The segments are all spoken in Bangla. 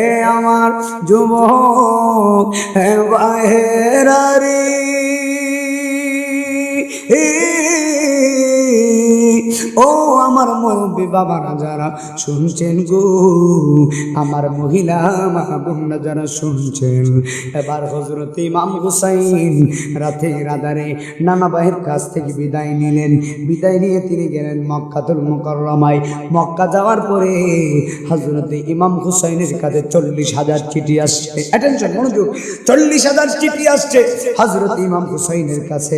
এ আমার যুবক হে ভাইয়েরারে ও আমার মুরব্বী বাবারা যারা শুনছেন গো, আমার মহিলা মা বোনরা যারা শুনছেন, এবার হযরত ইমাম হুসাইন রাতের আধারে নানা ভাইয়ের কাছ থেকে বিদায় নিলেন। বিদায় নিয়ে তিনি গেলেন মক্কাতুল মুকাররমায়। মক্কা যাওয়ার পরে হযরত ইমাম হুসাইনের কাছে 40,000 চিঠি আসছে। অ্যাটেনশন, মনোযোগ, 40,000 চিঠি আসছে হযরত ইমাম হুসাইনের কাছে।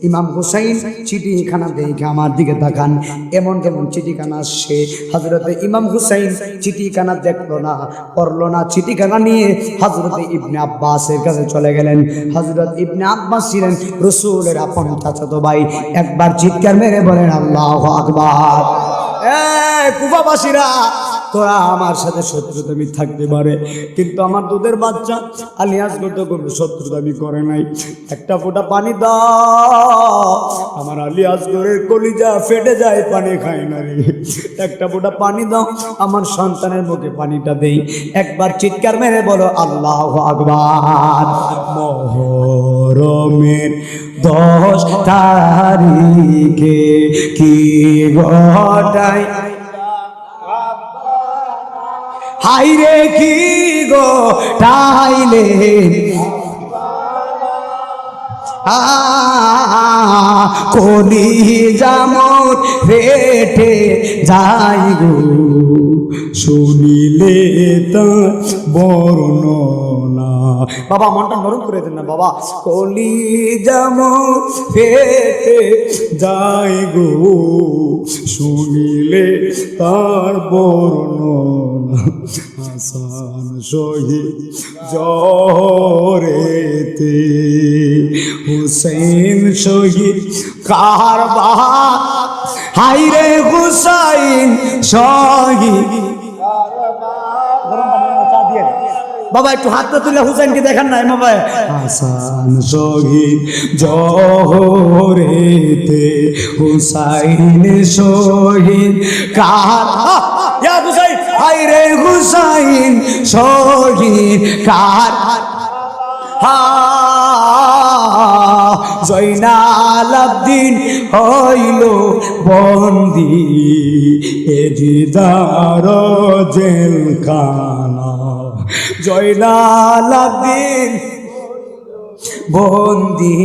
ইমাম হুসাইন চিঠিখানা দেখে আমার দিকে তাকান, এমন কেমন চিঠিখানা আসছে। হযরত ইমাম হুসাইন চিঠিখানা দেখলো না, পড়লো না। চিঠিখানা নিয়ে হযরত ইবনে আব্বাসের কাছে চলে গেলেন। হযরত ইবনে আব্বাস ছিলেন রাসূলের আপন চাচাতো ভাই। একবার চিৎকার মেরে বলেন আল্লাহু আকবার। কুফাবাসীরা, তোরা আমার সাথে শত্রুতামি থাকতে পারে, কিন্তু আমার দুধের বাচ্চা আলী আসগর তো কোনো শত্রুতামি করে নাই। একটা ফোঁটা পানি দাও, আমার আলী আসগরের কলিজা ফেটে যায়, পানি খায় না রে। একটা ফোঁটা পানি দাও, আমার সন্তানের মুখে পানিটা দেই। একবার চিৎকার মেরে বলো আল্লাহু আকবার। মুহররমের 10 তারিখে কি ঘটায়, হাইরে কি গো টাইলে, কলিজা মোর ফেটে যাই গো, শুনিলে তার বর্ণনা। বাবা মনটা নরম করে দেন না বাবা। কলিজা মোর ফেটে যাই গো, শুনিলে তার বর্ণনা। হাসান শহীদ জহরেতে, হুসেইন শহীদ কারবালায়, হায়রে হুসাইন শহীদ। বাবা একটু হাতটা তুলে হুসাইনকে দেখান না বাবা। হাসান শহীদ জহরেতে, হুসাইন শহীদ কারবালায়, হুসাইন হায়রে হুসাইন শহীদ কারবালায়। জয়নাল আবদিন হইল বন্দি, এ দিদার জেলখানা। জয়নাল আবদিন বন্দি,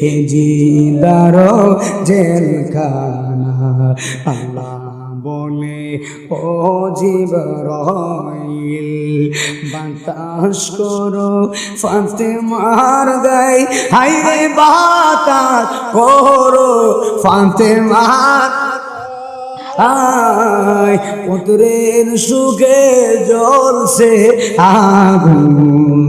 এ দিদার জেলখানা। আল্লাহ বলে ও জিবরাইল, বাতাস করো ফাতেমার গায়ে, হায়রে বাতাস করো ফাতেমার আয়, পুত্রের সুখে জ্বলছে আগুন,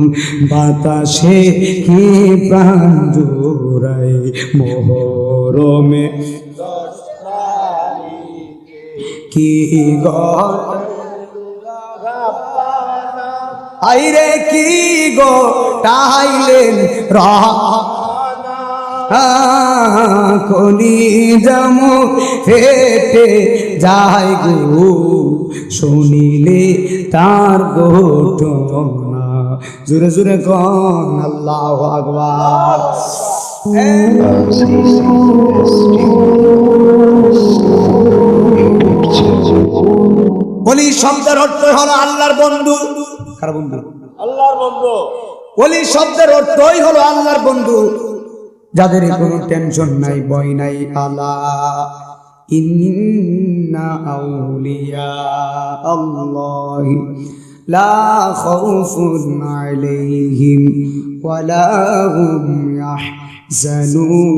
বাতাসে কি প্রাণ জোড়ায়। মুহররমে কি গো আইরে কি গো টাইলেন কলিজা মোর ফেটে যায় গো, শুনিলে তার ঘটনা। জোরে জোরে কোন আল্লাহু আকবার। ওলি শব্দের অর্থ হলো আল্লাহর বন্ধু। কার বন্ধু? আল্লাহর বন্ধু। ওলি শব্দের অর্থই হলো আল্লাহর বন্ধু, যাদের কোনো টেনশন নাই, ভয় নাই। আলা ইন্না আউলিয়া আল্লাহি লা খাউফুন আলাইহিম ওয়ালা হুম ইয়াহজানুন।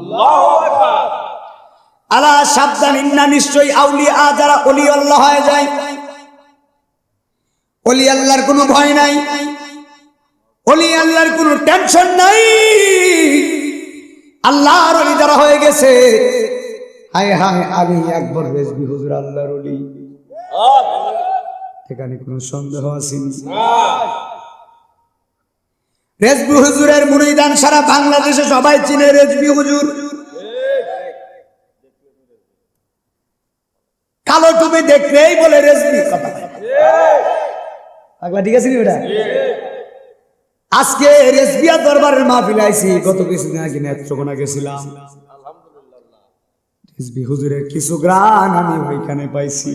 আল্লাহু আকবার। আলা সাবধান, ইন্না নিশ্চয়ই আউলিয়া যারা ওলি আল্লাহ হয়ে যায়, ওলি আল্লাহর কোনো ভয় নাই, ওলি আল্লাহর কোনো টেনশন নাই। আল্লাহর ওলি যারা হয়ে গেছে, হায় হায় আলী আকবর রেজভী হুজুর আল্লাহর ওলি, এখানে কোনো সন্দেহ আসেনি। রেজভী হুজুরের মুরিদান সারা বাংলাদেশে সবাই চিনে রেজভী হুজুর। কালো টুপি দেখলেই বলে রেজবি কথা পাগলা, ঠিক আছে নি ওটা? আজকে রেজবিয়া দরবারের মাহফিল আইছি, গত কিছুদিন আগে নেত্রকোনা গেছিলাম। রেজবি হুজুরের কিছু গান আমি ওইখানে পাইছি।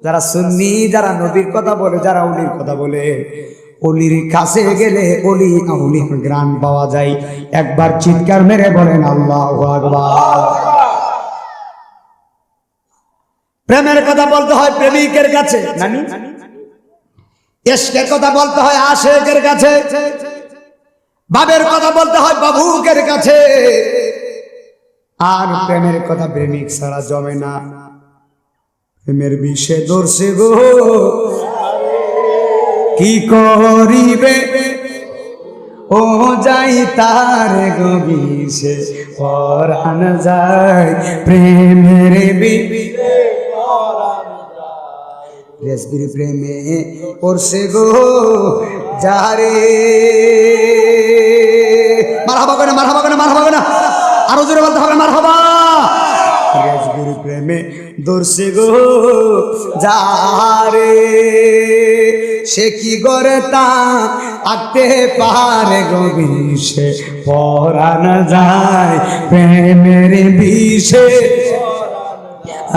যারা সুন্নি, যারা নবীর কথা বলে, যারা অলির কথা বলে, অলির কাছে গেলে অলি অলির গান পাওয়া যায়। একবার চিৎকার মেরে বলেন আল্লাহু আকবার। প্রেমের কথা বলতে হয় প্রেমিকের কাছে, নানি ইশকের কথা বলতে হয় আশিকের কাছে, বাবের কথা বলতে হয় বাবুকের কাছে, আর প্রেমের কথা প্রেমিক ছাড়া জমে না। প্রেমের বিষে ধরছে গো কি করিবে, ও যাই তার গো বিষে পরাণ যায়, প্রেমের বিষে রেসবির প্রেমে পড়ছে গো যারে। মারহাবা করে, মারহাবা করে, মারহাবা করে, আরো জোরে বলতে হবে মারহাবা। রেসবির প্রেমে ধরছে গো যারে, সে কি করে তা আঁকতে পারে গো বিষে পরাণ যায়, প্রেমের বিষে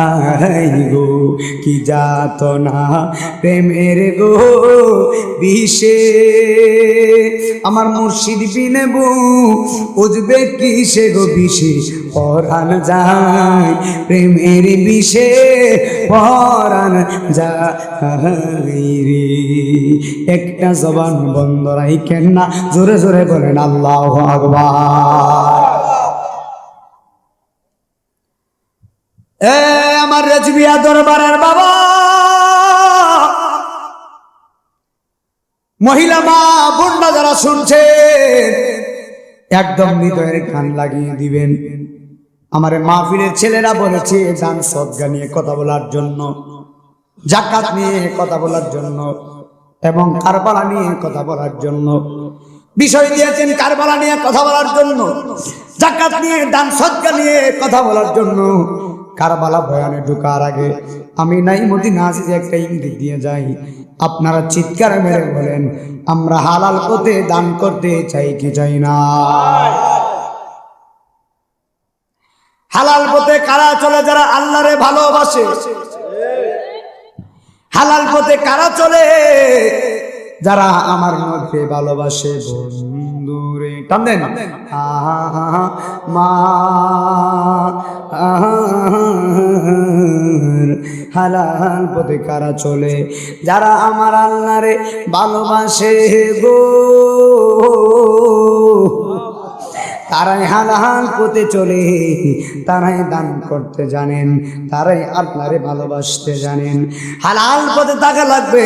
আই গো কি যাতনা প্রেমের গো বিষে। আমার মুর্শিদ বিনে বুঝবে কিসে গো বিষে পরাণ যায়, প্রেমের বিষে পরাণ যায় রে। একটা জবান বন্ধ রাখেন না, জোরে জোরে বলেন আল্লাহু আকবার। আমার রেজবিয়া দরবারের বাবা, মহিলা মা বোনরা যারা শুনছে একদম হৃদয়ের কান লাগিয়ে দিবেন। আমার মাহফিলের ছেলেরা বলেছে দান সদকা নিয়ে কথা বলার জন্য, যাকাত নিয়ে কথা বলার জন্য, এবং কারবালা নিয়ে কথা বলার জন্য। বিষয় দিয়েছেন কারবালা নিয়ে কথা বলার জন্য, যাকাত নিয়ে দান সদকা নিয়ে কথা বলার জন্য। কারবালা বয়ানে ঢোকার আগে আমি নাইমুদ্দিন আজিজ একটা ইঙ্গিত দিয়ে যাই, আপনারা চিৎকার মেরে বলেন আমরা হালাল পথে দান করতে চাই কি চাই না? হালাল পথে কারা চলে? যারা আল্লাহরে ভালোবাসে। হালাল পথে কারা চলে? যারা আমার মধ্যে ভালোবাসে। বন্ধুরে টান দেন মা হালাল পথে কারা চলে? যারা আমার আল্লাহরে ভালোবাসে গো, তারাই হালাল পথে চলে, তারাই দান করতে জানেন, তারাই আপনারে ভালোবাসতে জানেন। হালাল পথে থাকা লাগবে।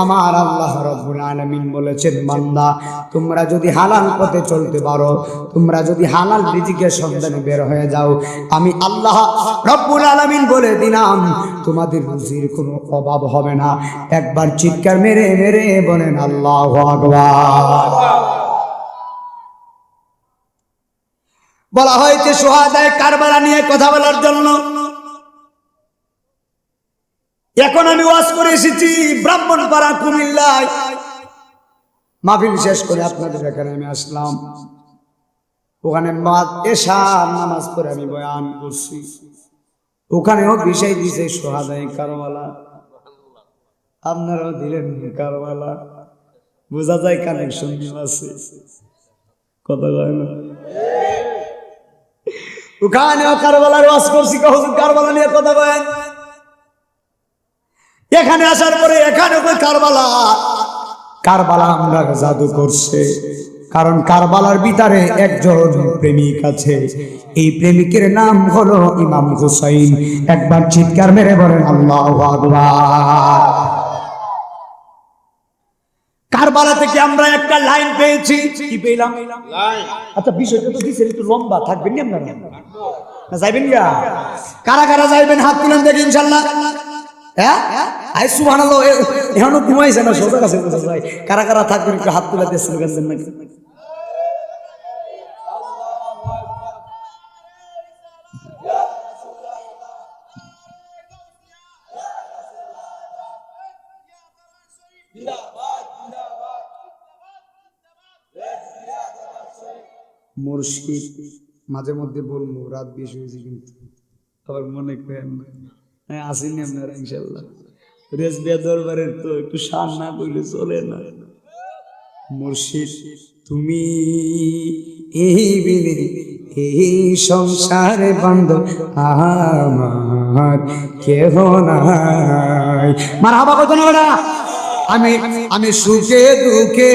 আমার আল্লাহ রাব্বুল আলামিন বলেছেন, বান্দা তোমরা যদি হালাল পথে চলতে পারো, তোমরা যদি হালাল রিজিকের সন্ধানে বের হয়ে যাও, আমি আল্লাহ রাব্বুল আলামিন বলে দিলাম তোমাদের রুজির কোনো অভাব হবে না। একবার চিৎকার মেরে মেরে বলেন আল্লাহু আকবার। বলা হয়েছে শুহাদায়ে কারবালা নিয়ে কথা বলার জন্য। এখন আমি ওয়াজ করে এসেছি ব্রাহ্মণপাড়া কুমিল্লায়। মাহফিল শেষ করে আপনাদের এখানে আমি আসলাম। ওখানে এশার নামাজ পড়ে আমি বয়ান করছি। ওখানেও বিষয় দিয়েছে শুহাদায়ে কারবালা, আপনারাও দিলেন কারবালা। বোঝা যায় কানেকশন আছে, কথা কয় না? ওখানেও কারবালার ওয়াজ করছি, কারবালা নিয়ে কথা বলেন। এখানে আসার পরে এখানে কারবালা, কারবালা আমরা জাদু করছে। কারণ কারবালার ভিতরে একজন প্রেমিক আছে, এই প্রেমিকের নাম হলো ইমাম হুসাইন। একবার চিৎকার মেরে বলেন আল্লাহু আকবার। কারবালা থেকে আমরা একটা লাইন পেয়েছি। কি পেলাম? আচ্ছা বিষয়টা তো দিছেন, একটু লম্বা থাকবেন না আপনারা? না যাইবেন গা? কারা কারা যাইবেন হাত তুলেন দেখি ইনশাআল্লাহ। হ্যাঁ আই সুবহানাল্লাহ। এখনো ঘুমাইছে না, সোজা কাছে বোঝা যায়। কারা কারা থাকবেন একটু হাত তুলে দিয়েছেন গেছেন নাকি? মুর্শিদ মাঝে মধ্যে বলবো, রাত বেশি হয়েছে কিন্তু আবার মনে করেন না। হ্যাঁ, আসেনি আপনারা ইনশাল্লাহ। রেজবিয়া দরবারের তো একটু শান না করলে চলে না। মুর্শিদ তুমি এই বিনে এই সংসারে বান্ধব আমার কেহ নাই। মারহাবা কত না বেটা। আমি আমি সুখে দুঃখে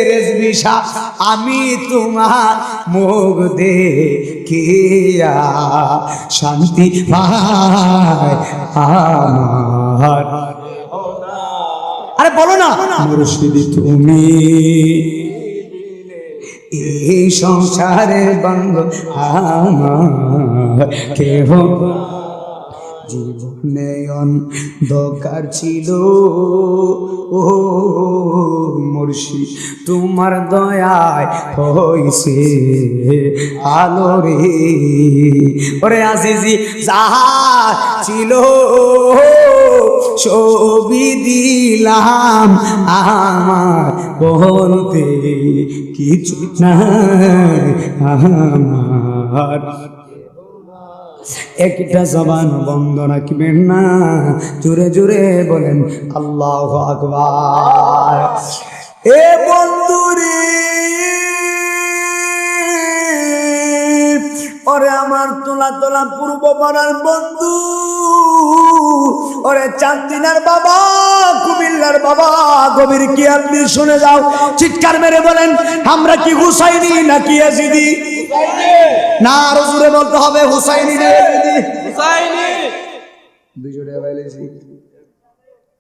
রেজবি শাহ আমি তোমার মুখ দেখিয়া শান্তি পাই আমার। আরে বলো না, মুর্শিদ তুমি এই সংসারে বান্ধব আমার কেহ। জীবনে অন্ধকার ছিল ও মুর্শিদ তোমার দয়ায় হইছে আলো রে। ওরে আজিজি যাহা ছিল ছবি দিলাম আমার বলতে কিছু নাই আমার। একটা জবান বন্ধ রাখবেন না, জোরে জোরে বলেন আল্লাহু আকবার। এ বন্ধুরে ওরে আমার তোলা তোলা পূর্ব পাড়ার বন্ধু, ওরে চান্দিনার বাবা, কুমিল্লার বাবা, গভীর খেয়াল দিয়ে শুনে যাও, চিৎকার মেরে বলেন আমরা কি হুসাইনি নাকি ইয়াজিদি? না, আরো জোরে বলতে হবে হুসাইনি না ইয়াজিদি? হুসাইনি। দুজনে বলেছি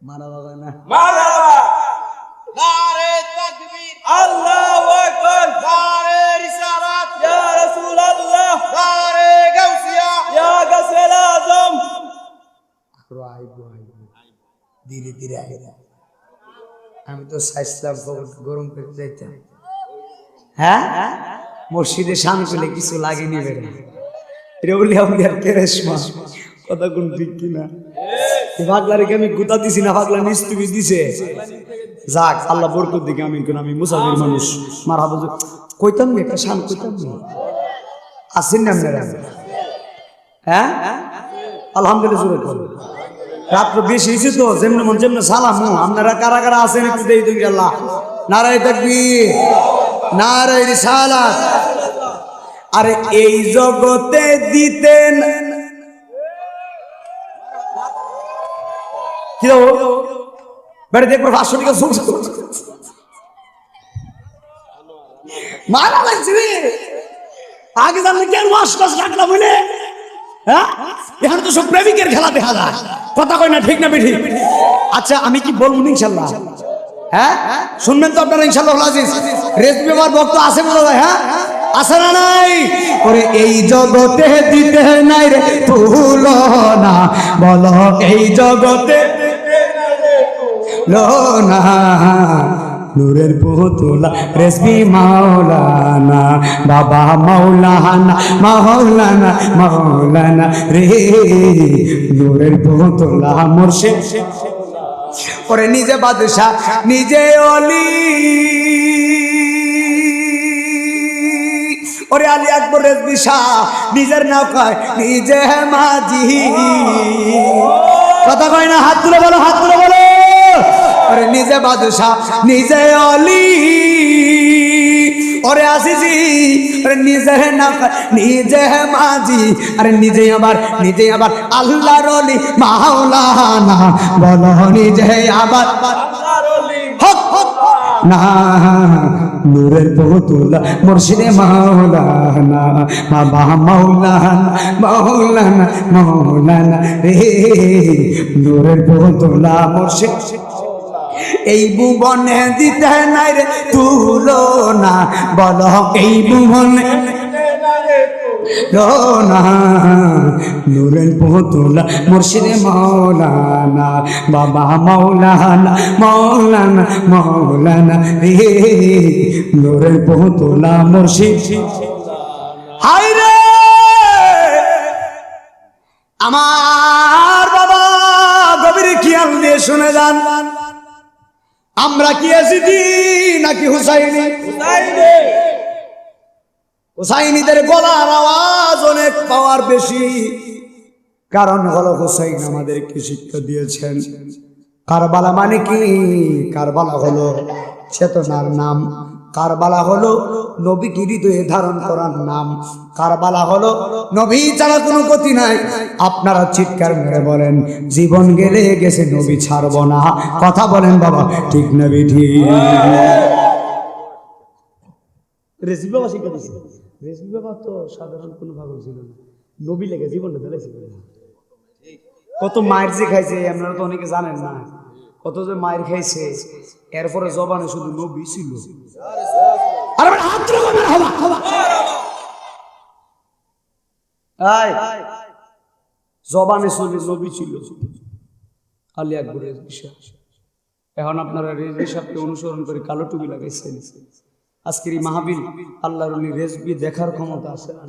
মারহাবা না মারহাবা। নারে তাকবীর, আল্লাহু আকবার, নারে রিসালাত, ইয়া রাসূলুল্লাহ, নারে গাউসিয়া, ইয়া গাউসুল আজম। ধীরে ধীরে আয়। আমি তো সাইসলাম গরম করে যাইতাম। হ্যাঁ, মসজিদে শান করলে কিছু লাগেনি বেরে রেউলিয়ার কেরেশমা কথা কোন ঠিক কিনা? পাগলারে আমি গুতা দিছি না, পাগলা নিস্তুবি দিছে। যাক আল্লাহ বরকত দিকে আমিন কোন। আমি মুসাফির মানুষ, মারহাবা কইতাম না একটা শান কইতাম না। আসেন না আপনারা? হ্যাঁ আলহামদুলিল্লাহ। রাত্র বেশি হয়েছে তো, যেমন মন যেমন সালাম। আপনারা কারা কারা আছেন একটু দেই তো ইনশাআল্লাহ। নারায়ে তাকবীর, নারায়ে রিসালাত। আরে এই জগতে দিতেন কি দাও বেড়ে দেখবো 500 টাকা সুখ মারা লাগছে রে। আগে জানলে কেন ওয়াশ টাশ রাখলাম বলে? হ্যাঁ, এখানে তো সব প্রেমিকের খেলা দেখা যায়। কথা কয় না, ঠিক না বেঠি? আচ্ছা আমি কি বলবো ইনশাল্লাহ? হ্যাঁ শুনবেন তো আপনারা ইনশাল্লাহ। আজিজ রেজবি আমার ভক্ত আছে বলা যায়। হ্যাঁ আছে না নাই? ওরে এই জগতে দিতে নাই রে তুলনা, বলো এই জগতে লোনা। নূরের পুতুলা রেজবি মাওলানা, বাবা মাওলানা মাওলানা মাওলানা রে। নূরের পুতুলা মুর্শিদ, ওরে নিজে বাদশাহ নিজে অলি, ওরে আলী আকবর রেজবি শাহ নিজের নাম কয় নিজে মাঝি। কথা কয় না? হাত তুলে বলো, হাত তুলে বলো। ওরে নিজে বাদশাহ নিজে অলি, ওরে আসিছি, ওরে নিজে নাম নিজে মাঝি, আরে নিজে আবার আল্লাহর ওলি মাওলানা, বলো নিজে আবার আল্লাহর ওলি হক হক না। নূরের পুতুলা মুর্শিদে মাওলানা, বাবা মাওলানা মাওলানা মাওলানা রে। নূরের পুতুলা মুর্শিদ এই ভুবনে দিতে নাই রে তুলনা, বলো এই ভুবনে লোনা। নূরের পুতুলা মুর্শিদে মাওলানা, বাবা মাওলানা মাওলানা মাওলানা রে। নূরের পুতুলা মুর্শিদ। হাই রে আমার বাবা, গভীর খেয়াল দিয়ে শুনে যান, আমরা কি এসেছি নাকি নাকি হুসাইনি? হুসাইনিদের গলার আওয়াজ অনেক পাওয়ার বেশি, কারণ হলো হুসাইন আমাদেরকে শিক্ষা দিয়েছেন কারবালা মানে কি। কারবালা হলো চেতনার নাম, কারবালা হলো নবীকে হৃদয়ে ধারণ করার নাম, কারবালা হলো নবী ছাড়া কোনো গতি নাই। আপনারা চিৎকার মেরে বলেন জীবন গেলে গেছে, নবী ছাড়বো না। কথা বলেন বাবা, ঠিক না বেঠি? রেসিপি বাবা শিক্ষা দিচ্ছে। রেসিপি বাবা তো সাধারণ কোনো ভাগ ছিল না, নবী লেগে জীবনটা দিয়েছিল। কত মায়ের যে খাইছে আপনারা তো অনেকে জানেন না, কত যে মায়ের খাইছে, এরপরে জবানে শুধু নবী ছিল। জবানে শুধু নবী ছিল, আলী আকবরের বিষয়। এখন আপনারা রেজবি সাহেবকে অনুসরণ করে কালো টুপি লাগাইছেন। আজকের এই মাহফিল আল্লাহর ওলি রেজবি দেখার ক্ষমতা আছে না?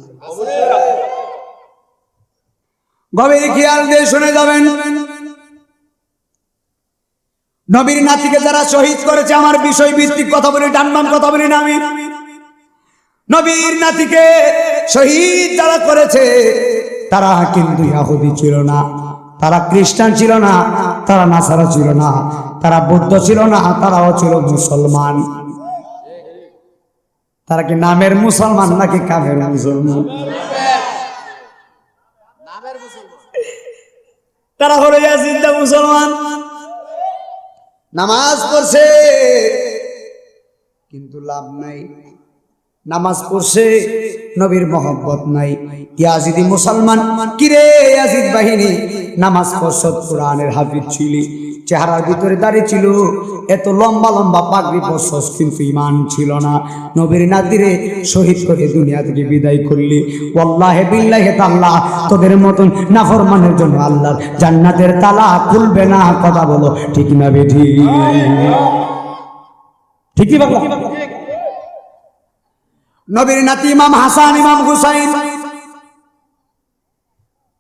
গভীর খেয়াল দিয়ে শুনে যাবেন, নবীর নাতিকে যারা শহীদ করেছে, আমার বিষয় ভিত্তিক কথা বলি, ডানবাম কথা বলি না আমি। নবীর নাতিকে শহীদ যারা করেছে তারা কিন্তু ইহুদি ছিল না, তারা খ্রিস্টান ছিল না, তারা নাসারা ছিল না, তারা বৌদ্ধ ছিল না, তারাও ছিল মুসলমান। তারা কি নামের মুসলমান নাকি কামের মুসলমান? তারা হলো ইয়াজিদা মুসলমান। নামাজ পড়ছে কিন্তু লাভ নাই, নামাজ পড়ছে নবীর মহব্বত নাই। ইয়াজিদি মুসলমান। কিরে ইয়াজিদ বাহিনী, নামাজ পড়ছ, কোরআনের হাফিজ ছিলি, চেহারার ভিতরে দাড়ি ছিল, এত লম্বা লম্বা পাগড়ি পরছস, কিন্তু ঈমান ছিল না। নবীর নাতিরে শহীদ করে দুনিয়া থেকে বিদায় করলি। ওয়াল্লাহি বিল্লাহি তাআলা তোদের মতন নাফরমানের জন্য আল্লাহর জান্নাতের তালা খুলবে না। কথা বলো ঠিক না বেঠি? ঠিকই বাবা। নবীর নাতি ইমাম হাসান, ইমাম হুসাইন,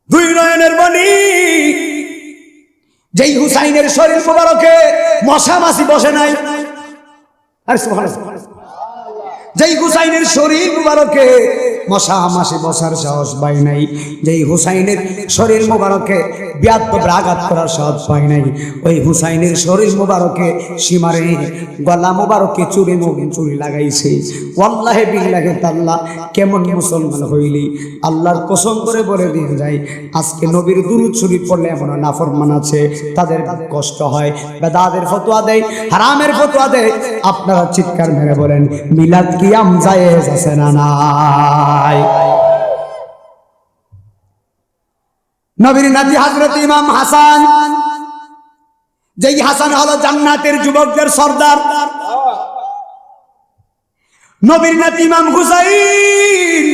দুই নয়নের মণি। যেই হুসাইনের শরীর মুবারকে মশা মাছি বসে নাই, আরে সুবহানাল্লাহ, যেই হুসাইনের শরীর মুবারকে মশা মাছি বসার সাহস পাই নাই, যেই হুসাইনের শরীর মুবারকে ব্যাধ আঘাত করার সাহস পাই নাই, ওই হুসাইনের শরীর মুবারকে সীমারে গলা মুবারকে চুরি লাগাইছে। ওয়াল্লাহি বিল্লাহি তাআলা কেমন মুসলমান হইলি? আল্লাহর কসম করে বলে দিয়ে যায়, আজকে নবীর দুরূদ শরীফ পড়লে এমন নাফরমান আছে, তাদের কষ্ট হয়, বেদাতের ফতোয়া দেয়, হারামের ফতোয়া দেয়। আপনারা চিৎকার মেরে বলেন মিলাদ কিয়াম জায়েজ আছে না নাই? নবীর নাতি হযরত ইমাম হাসান, যেই হাসান হলো জান্নাতের যুবকদের সর্দার। নবীর নাতি ইমাম হুসাইন,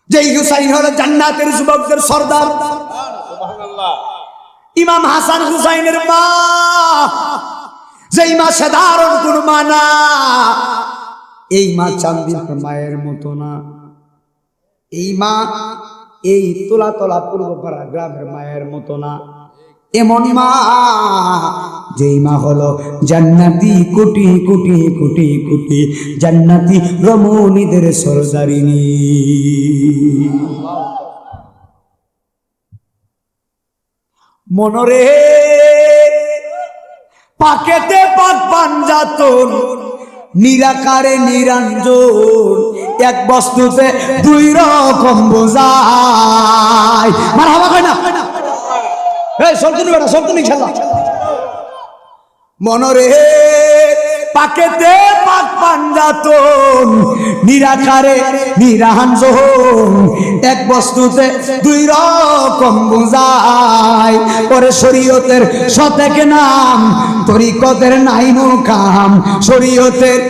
যেই হুসাইন হলো জান্নাতের যুবকদের সর্দার। সুবহানাল্লাহ। ইমাম হাসান হুসাইনের মা, যেই মা সাধারণ কোন মা না, এই মা চান্দির মায়ের মতো না। এই মা এই তোলা তোলা পূর্বপাড়া গ্রামের মায়ের মতো না। এমন মা, যেই মা হলো জান্নাতি কোটি কোটি কোটি কোটি জান্নাতি রমণীদের সরদারিনী। মনরে পাকেতে পাক পাঞ্জাতন, নিরাকারে নিরঞ্জন, এক বস্তুতে দুই রকম বোঝায়। মারহাবা কয় না? এই সলতুনি বেটা, সলতুনি খেলা। মনরে পাকেতে পাক পাঞ্জাতন, নিরাকারে নিরঞ্জন, এক বস্তুতে দুই রকম বোঝায়। ওরে শরীয়তের সতেক নাম, তরিকতের নাই মুকাম, শরীয়তের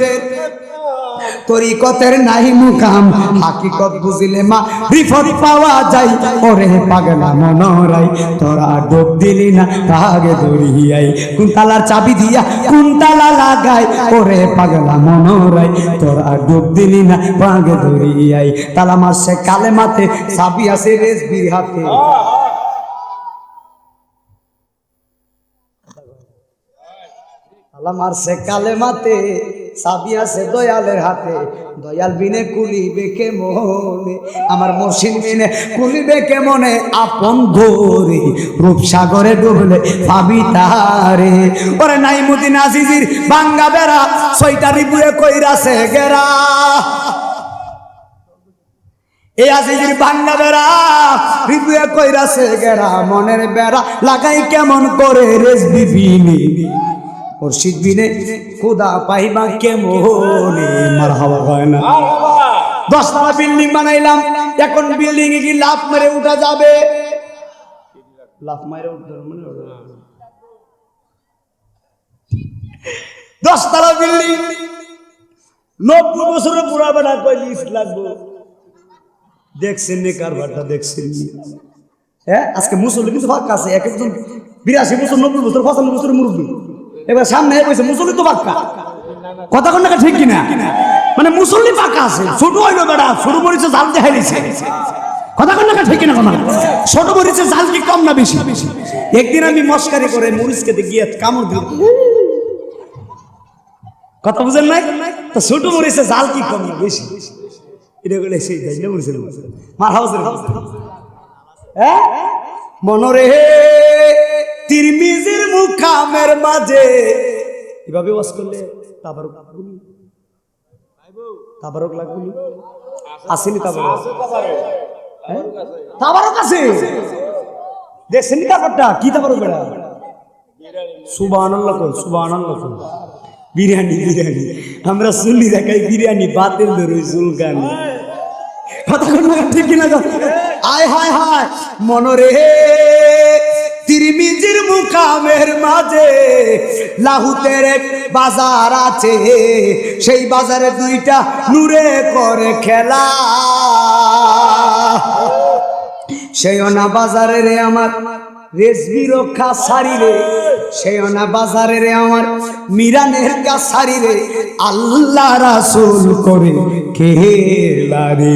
তরিকতের নাই মুকাম, হাকিকত বুঝিলে মা রিফত পাওয়া যায়। ওরে পাগলা মনরাই, তোরা ডোব দিলি না আগে দরিয়াই, কোন তালার চাবি দিয়া কোন তালা লাগাই। ওরে পাগলা মনরাই, তোরা ডোব দিলি না আগে দরিয়াই। তালা মারছে কালেমাতে, চাবি আছে রেজবির হাতে। তালা মারছে কালেমাতে, চাবি আছে দয়ালের হাতে, দয়াল বিনে কুলিবে কে মনে, আমার মসিন বিনে কুলিবে কে মনে, আপন ধরে রূপসাগরে ডুবলে পাবি তারে। ওরে নাইমুদ্দিন আজিজির ভাঙ্গা বেড়া, ছয়টা রিপুয়ে কইরাছে গেরা, এই আজিজির ভাঙ্গা বেড়া রিপুয়ে কইরাছে গেরা, মনের বেড়া লাগাই কেমন করে রেজবি বিনে, মুর্শিদ বিনে খুদা পাইবা কেমনে, মারহাবা হয় না। 10 তলা বিল্ডিং বানাইলাম, এখন বিল্ডিং এ কি লাফ মেরে উঠা যাবে? লাফ মেরে উঠতে মানে 10 তলা বিল্ডিং, 90 বছরের পুরা বেড়া কই লিস লাগবো। দেখছেন নি কারবারটা, দেখছেন নি? হ্যাঁ, আজকে মুসল্লি কিন্তু ফাঁকা আছে, এক একজন 82 বছর 90 বছর 95 বছরের মুরব্বী, এবার সামনে বসে মুসল্লি তো ফাঁকা, কথা কোন ঠিক কিনা? মানে মুসল্লি ফাঁকা আছে, ছোট হইলো বেড়া, ছোট মরিচে জাল দেখাই দিছে, কথা কোন ঠিক কিনা? কথা ছোট মরিচে জাল কি কম না বেশি? একদিন আমি মস্কারি করে মরিচ খেতে গিয়ে কামড় দিই, কথা বুঝেন নাই? তো ছোট মরিচে জাল কি কম না বেশি? এটা বলে সেই তাই না মরিচের মার হাউসের, হ্যাঁ মনরে তিরমিজির মুকামের মাঝে এভাবে ওয়াজ করলে তাবারক লাগবে, আসেনি তাবারক? তাবারক আছে, দেখছেন নি তাবারকটা কি তাবারক বেড়া? সুবহানাল্লাহ কর, সুবহানাল্লাহ কর। বিরিয়ানি বিরিয়ানি আমরা চুলি দেখাই, বিরিয়ানি বাতের ধরে চুলকানি, কথা কোন ঠিক কিনা? আয় হায় হায় মনরে তিরমিজির মুকামের মাঝে লাহুতের এক বাজার আছে, সেই বাজারে দুইটা নূরে করে খেলা, সেই না বাজারে রে আমার রেজবি রক্ষা সারি রে, সেই না বাজারে রে আমার মিরানের কাছারি রে, আল্লাহ রাসূল করে খেলা রে,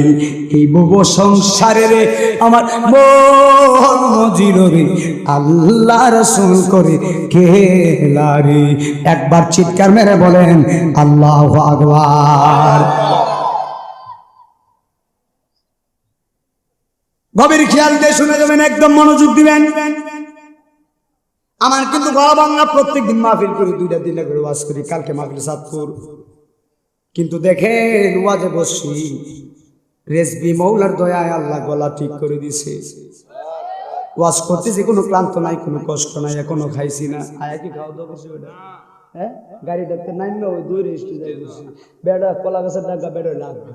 এই বব সংসারে রে আমার মন মজির রে, আল্লাহ রাসূল করে খেলা রে। একবার চিৎকার মেরে বলেন আল্লাহু আকবার। গভীর খেয়াল দিয়ে শুনে যাবেন, একদম মনোযোগ দিবেন। আমার কিন্তু গলা বাংলা প্রত্যেক দিন মাহফিল করি, 2টা 3টা করে ওয়াজ করি, কালকে মাহফিল সাতপুর। কিন্তু দেখেন ওয়াজে বসি, রেজবি মৌলার দয়ায় আল্লাহ গলা ঠিক করে দিছে, ওয়াজ করতেছি, কোনো ক্লান্ত নাই, কোনো কষ্ট নাই, এখনো খাইছি না। আয়া কি খাওয়া দাওয়া করছি ওটা? হ্যাঁ, গাড়ি ডাকতে নাই না, ওই 2 রেস্টে যাই বসি, বেড়া কলা গাছের ডাকা বেড়া লাগবে,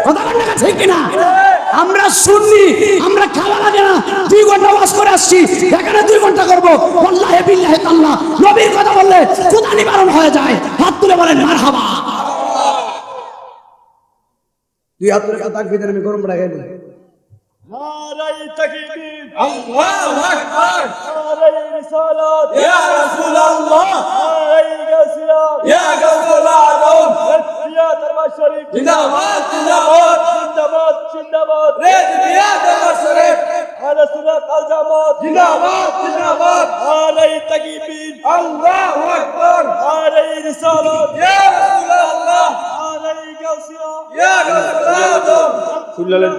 কথা বলেন না ঠিক কিনা? আমরা শুননি, আমরা খাওয়া লাগে না, 2 ঘন্টা ওয়াজ করে আসছি, এখানে 2 ঘন্টা করব, আল্লাহ বিল্লাহ তাআলা নবীর কথা বললে খোদা নিবারণ হয়ে যায়। হাত তুলে বলেন মারহাবা। 2 হাত তুলে তাকবীর, আমি গরম রাখেন। নারায়ে তাকবীর, আল্লাহু আকবার, নারায়ে রিসালাত, ইয়া রাসূলুল্লাহ, নারায়ে গাসিয়াত, ইয়া গাউসুল আযম, ইয়া দরবার শরীফ জিন্দাবাদ, জিন্দাবাদ, জিন্দাবাদ, জিন্দাবাদ, রেজবিয়া দরবার শরীফ, আহলে সুন্নাত ওয়াল জামাত জিন্দাবাদ, জিন্দাবাদ, নারায়ে তাকবীর, আল্লাহু আকবার, নারায়ে রিসালাত, ইয়া রাসূলুল্লাহ, নারায়ে গাউসিয়াত, ইয়া গাউসুল আযম, সুল্লাল্লাহু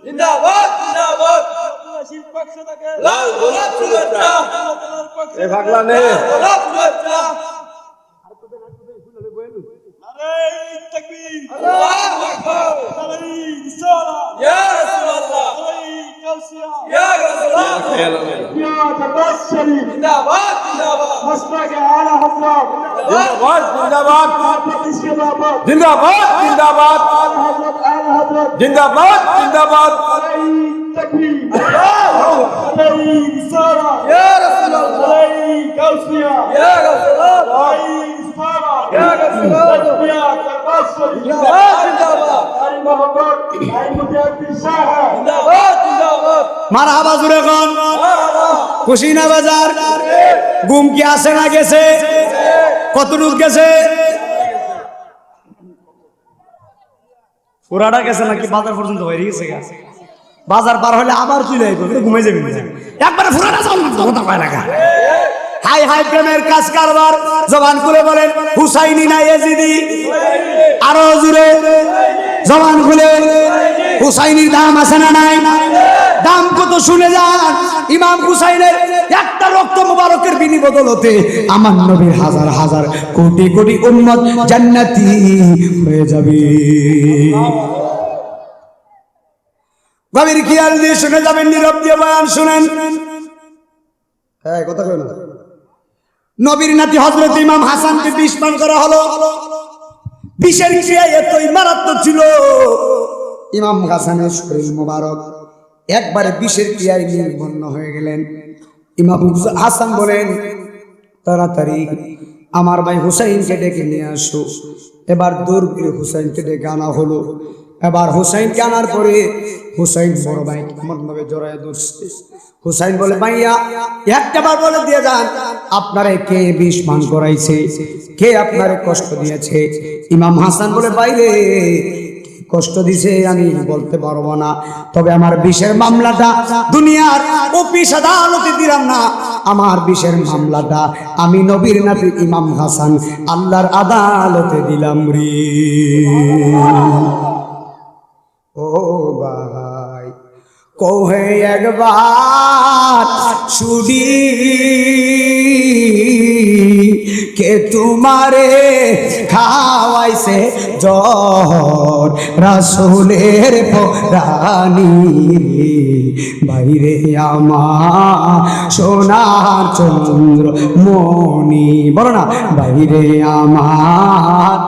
জিন্দাবাদ, জিন্দাবাদ, শিল্প পক্ষ থেকে লাল গোলাপ শুভেচ্ছা, এ ভাগলা নে গোলাপ শুভেচ্ছা, নারায়ে তাকবীর, আল্লাহু আকবার, নারায়ে রিসালাত, ইয়া রাসূলুল্লাহ, নারায়ে গাউসিয়া, ইয়া গাউসুল্লাহ, ইয়া দরবার শরীফ জিন্দাবাদ, জিন্দাবাদ, মুসতাকে আলা হযরত জিন্দাবাদ, জিন্দাবাদ, জিন্দাবাদ, জিন্দাবাদ, হযরত আলা হযরত জিন্দাবাদ, জিন্দাবাদ, তাকবীর, আল্লাহু আকবার, রিসালাত, ইয়া রাসূলুল্লাহ, নারায়ে গাউসিয়া, ইয়া গাউসুল্লাহ, নারায়ে রিসালাত, ইয়া গাউসুল্লাহ, ইয়া দরবার শরীফ জিন্দাবাদ, জিন্দাবাদ, আলী মোহাম্মদ আইমুদ্দিন সাহেব জিন্দাবাদ, জিন্দাবাদ, মারহাবা জুরে গান, মারহাবা। কুশিনা বাজার গুম কি আসে না গেছে? কতটুক গেছে? পুরাটা গেছে নাকি বাজার পর্যন্ত হয়ে গেছে? বাজার পার হলে আবার চলে আসবে, ঘুমাই যাবি একবারে পুরাটা যাও না, কথা কয় না। হাই হাই প্রেমের কাজ কারবার জবান খুলে বলেন হুসাইনি না ইয়াজিদি আরো জোরে জবান খুলে হুসাইনির দাম আছে না নাই দাম কত শুনে যান ইমাম হুসাইনের একটা রক্ত মুবারকের বিনিবদলতে আমার নবীর হাজার হাজার কোটি কোটি উম্মত জান্নাতি হয়ে যাবে গভীর খেয়াল দিয়ে শুনে যাবেন নীরব দিয়ে বয়ান শুনেন হ্যাঁ কথা কই না নবীর নাতি হযরত ইমাম হাসানকে বিষ পান করা হলো বিষের ক্রিয়া এতই মারাত্মক ছিল ইমাম হাসানের শরীর মোবারক একবারে বিষের ক্রিয়ায় নির্বন্ন হয়ে গেলেন ইমাম হাসান বলেন তাড়াতাড়ি আমার ভাই হুসাইনকে ডেকে নিয়ে আসো এবার দূর করে হুসাইনকে ডেকে আনা হলো এবার হুসাইনকে আনার পরে হুসাইন বড় ভাই কেমন ভাবে জড়ায় ধরছে হুসাইন বলে ভাইয়া একটাবার বলে দিয়ে যান আপনারে কে বিষ পান করাইছে কে আপনারে কষ্ট দিয়েছে ইমাম হাসান বলে বাইরে কষ্ট দিছে আমি বলতে পারবো না তবে আমার বিষের মামলাটা দুনিয়ার অফিস আদালতে দিলাম না আমার বিষের মামলাটা আমি নবীর নাতি ইমাম হাসান আল্লাহর আদালতে দিলাম রে ও ভাই কোহে একবার শুনি কে তোমারে খাওয়াইছে জহর রাসূলের পরানি বাইরে আমার সোনার চন্দ্র মনি বলো না বাইরে আমার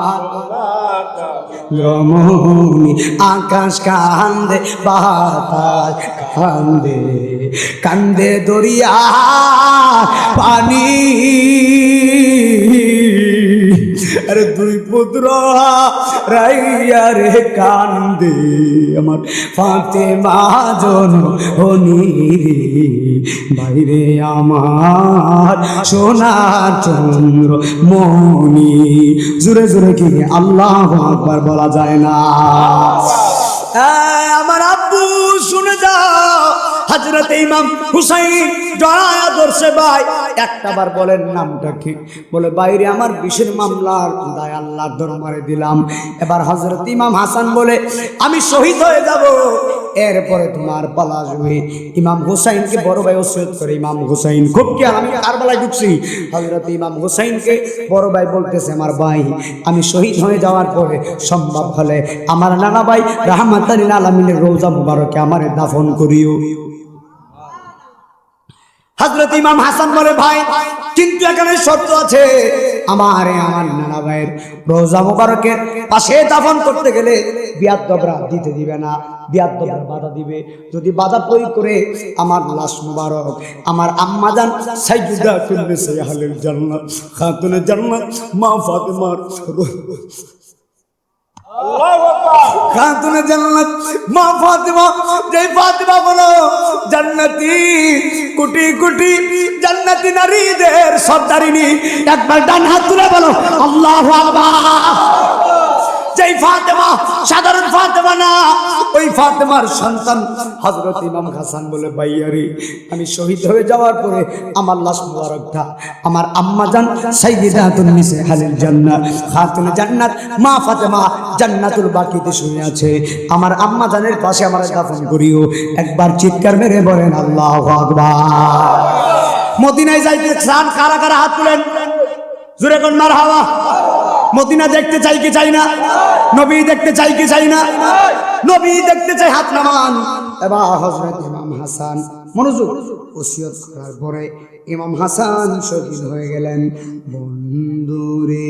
রমণী আকাশ কান্দে বাতাস কান্দে কান্দে দরিয়া পানি আরে দুই পুত্র রাইয়া রে কান্দে আমার ফাতেমা জননী বাইরে আমার সোনার চন্দ্র মনি জোরে জোরে কি আল্লাহু আকবার বলা যায় না আমার আব্বু শুনে যাও হযরত ইমাম হুসাইন জড়ায়া ধরছে ভাই একটাবার বলেন নামটা কি বলে বাইরে আমার বিষের মামলার দায় আল্লাহর দরবারে দিলাম এবার হযরত ইমাম হাসান বলে আমি শহীদ হয়ে যাব এরপরে তোমার পালা আসবে ইমাম হুসাইনকে বড় ভাই ওসিয়ত করে ইমাম হুসাইন খুব কি আমি কারবালায় ঢুকছি হযরত ইমাম হুসাইনকে বড় ভাই বলতেছে আমার ভাই আমি শহীদ হয়ে যাওয়ার পরে সম্ভব হলে আমার নানা ভাই রাহমাতুল লিল আলামিনের রওজা মুবারকে আমারে দাফন করিও হযরত ইমাম হাসান বলে ভাই কিন্তু এখানে শর্ত আছে আমার নানা ভাইয়ের রওজা মুবারকের পাশে দাফন করতে গেলে বিয়াদবরা দিতে দিবে না বিয়াদবরা বাধা দিবে যদি বাধা প্রয়োগ করে আমার লাশ মুবারক আমার আম্মা জান সাইয়্যিদাতুন নিসা আহলিল জান্নাত খাতুনে জান্নাত মা ফাতেমার আল্লাহু আকবার খাতুনে জান্নাত মা ফাতেমা যেই ফাতেমা বলো জান্নাতি কোটি কোটি জান্নাতি নারীদের সর্দারিনী একবার ডান হাত তুলে বলো আল্লাহু আকবার যেই ফাতেমা সাধারণ ফাতেমা না ওই ফাতেমার সন্তান হযরত ইমাম হাসান বলে ভাইয়ারে আমি শহীদ হয়ে যাওয়ার পরে আমার লাশ মুবারকটা আমার আম্মা জান সাইয়্যিদাতুন নিসা আহলিল জান্নাত খাতুনে জান্নাত মা ফাতেমা জান্নাতুল বাকিতে শুয়ে আছে আমার আম্মা জানের পাশে আমার দাফন করিও একবার চিৎকার মেরে বলেন আল্লাহু আকবার মদিনায় যাইতে চান কারা কারা হাত তুলেন জোরে কোন মারহাবা মদিনা দেখতে চাই কি চাই না নবী দেখতে চাই কি চাই না নবী দেখতে চাই হাত নামান এবার হযরত ইমাম হাসান মনোযোগ ওসিয়ত করার পরে ইমাম হাসান শহীদ হয়ে গেলেন বন্ধুরে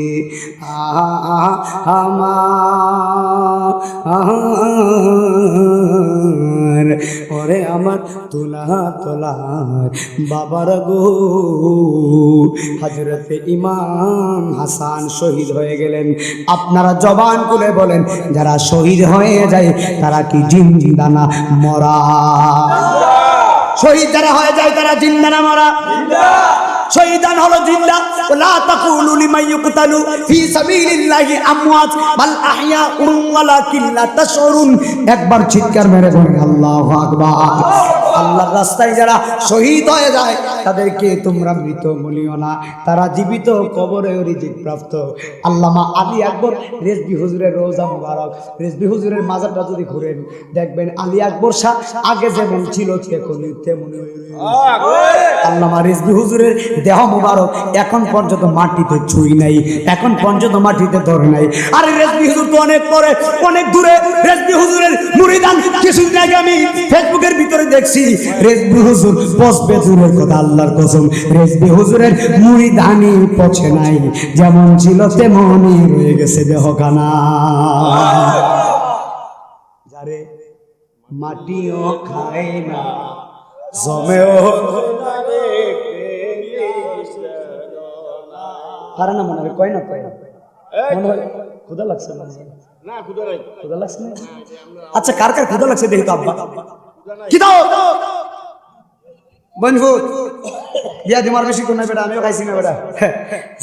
আমার ওরে আমার তোলা তোলার বাবার গো হযরত ইমাম হাসান শহীদ হয়ে গেলেন আপনারা জবান খুলে বলেন যারা শহীদ হয়ে যায় তারা কি জিন্দা না মরা শহীদ যারা হয়ে যায় তারা জিন্দা না মরা শহীদান হলো জিন্দা লা তাকুলু লিমান ইউকতালু ফি সাবিলিল্লাহি আমওয়াত বাল আহইয়াউন ওয়ালাকিন লা তাশউরুন একবার চিৎকার মেরে বলেন আল্লাহু আকবার আল্লাহর রাস্তায় যারা শহীদ হয়ে যায় তাদেরকে তোমরা মৃত বলিও না, তারা জীবিত কবরে রিজিক প্রাপ্ত। আল্লামা আলী আকবর রেজভী হুজুরের রওজা মুবারক, রেজভী হুজুরের মাজারটা যদি ঘুরেন দেখবেন আলী আকবর শাহ আগে যেমন ছিল তেমনই আল্লামা রেজভী হুজুরের দেহ মুবারক এখন পর্যন্ত মাটিতে ছুঁই নাই, এখন পর্যন্ত মাটিতে ধরে নাই। আরে রেজভী হুজুর তো অনেক পরে, অনেক দূরে। রেজভী হুজুরের মুরিদান কিছুদিন আগে আমি ফেসবুকের ভিতরে দেখছি, রেজভী হুজুর বসবে দূরের কথা, আল্লাহর কসম রেজভী হুজুরের মুরিদানি পচে নাই, যেমন ছিল তেমনই রয়ে গেছে দেহখানা। যারে মাটিও খায় না জমেও পারে না, মনে হয় কয় না, কয় না মনে হয় ক্ষুধা লাগছে না, ক্ষুধা লাগছে না। আচ্ছা কার কার ক্ষুধা লাগছে দেখি তো আব্বা, কি দাও বন্ধু দিয়া দিমার বেশি কোন বেটা, আমিও খাইছি না বেটা।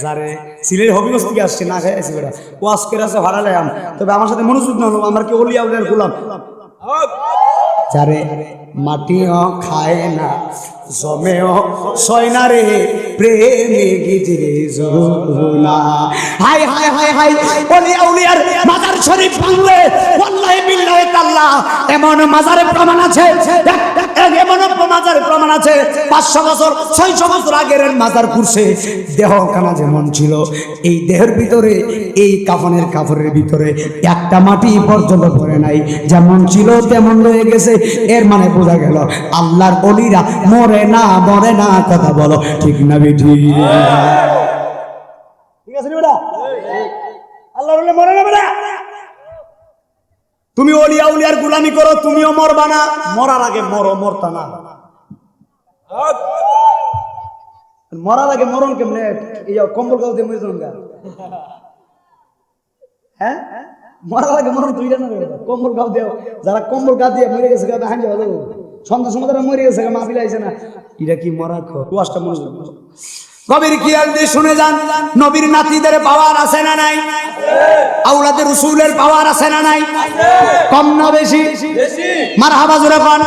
যারে সিলেট হবিগঞ্জ থেকে আসছে না খাই আছি বেটা, ও আজকের আছে ভাড়া লাগাম, তবে আমার সাথে মনোযোগ না হলো, আমার কি অলিয়া উলিয়ার গোলাম। যারে মাটিও খায় না জমেও সয়না রে প্রেমে গিজে জুনা। হাই হাই হাই হাই অলিয়া উলিয়ার মাজার শরীফ ভাঙলে ওয়াল্লাহি বিল্লাহি তাআলা এমন মাজারে প্রমাণ আছে, এমন মাজারে প্রমাণ আছে 500 বছর 600 বছর আগের মাজার ঘুরছে, দেহখানা যেমন ছিল এই দেহের ভিতরে, এই কাফনের কাপড়ের ভিতরে একটা মাটি পর্যন্ত পড়ে নাই, যেমন ছিল তেমন রয়ে গেছে। এর মানে বোঝা গেল আল্লাহর ওলিরা মরে না, মরে না, কথা বলো ঠিক না বেঠি? ঠিক আছে বেটা, আল্লাহর ওলি মরে না বেটা। তুমি ওলিয়া উলিয়ার গোলামি করো, তুমিও মরবা না, মরার আগে মরো, মরতা না। মরার আগে মরণ কেমনে? কম্বল গাও দিয়ে মরে যান, হ্যাঁ মরার আগে মরণ তুই জানো, কম্বল গাও দেও, যারা কম্বল গা দিয়ে মরে গেছে হান যাবো, সন্ধ্যা সময় তারা মরে গেছে, মা বিলাইছে না, এটা কি মরা কুয়াশটা মনে গভীর খেয়াল দিয়ে শুনে যান। নবীর নাতিদের পাওয়ার আছে না নাই? আওলাদের রাসূলের পাওয়ার আছে না নাই? কম না বেশি? মারহাবা জোরে কোন।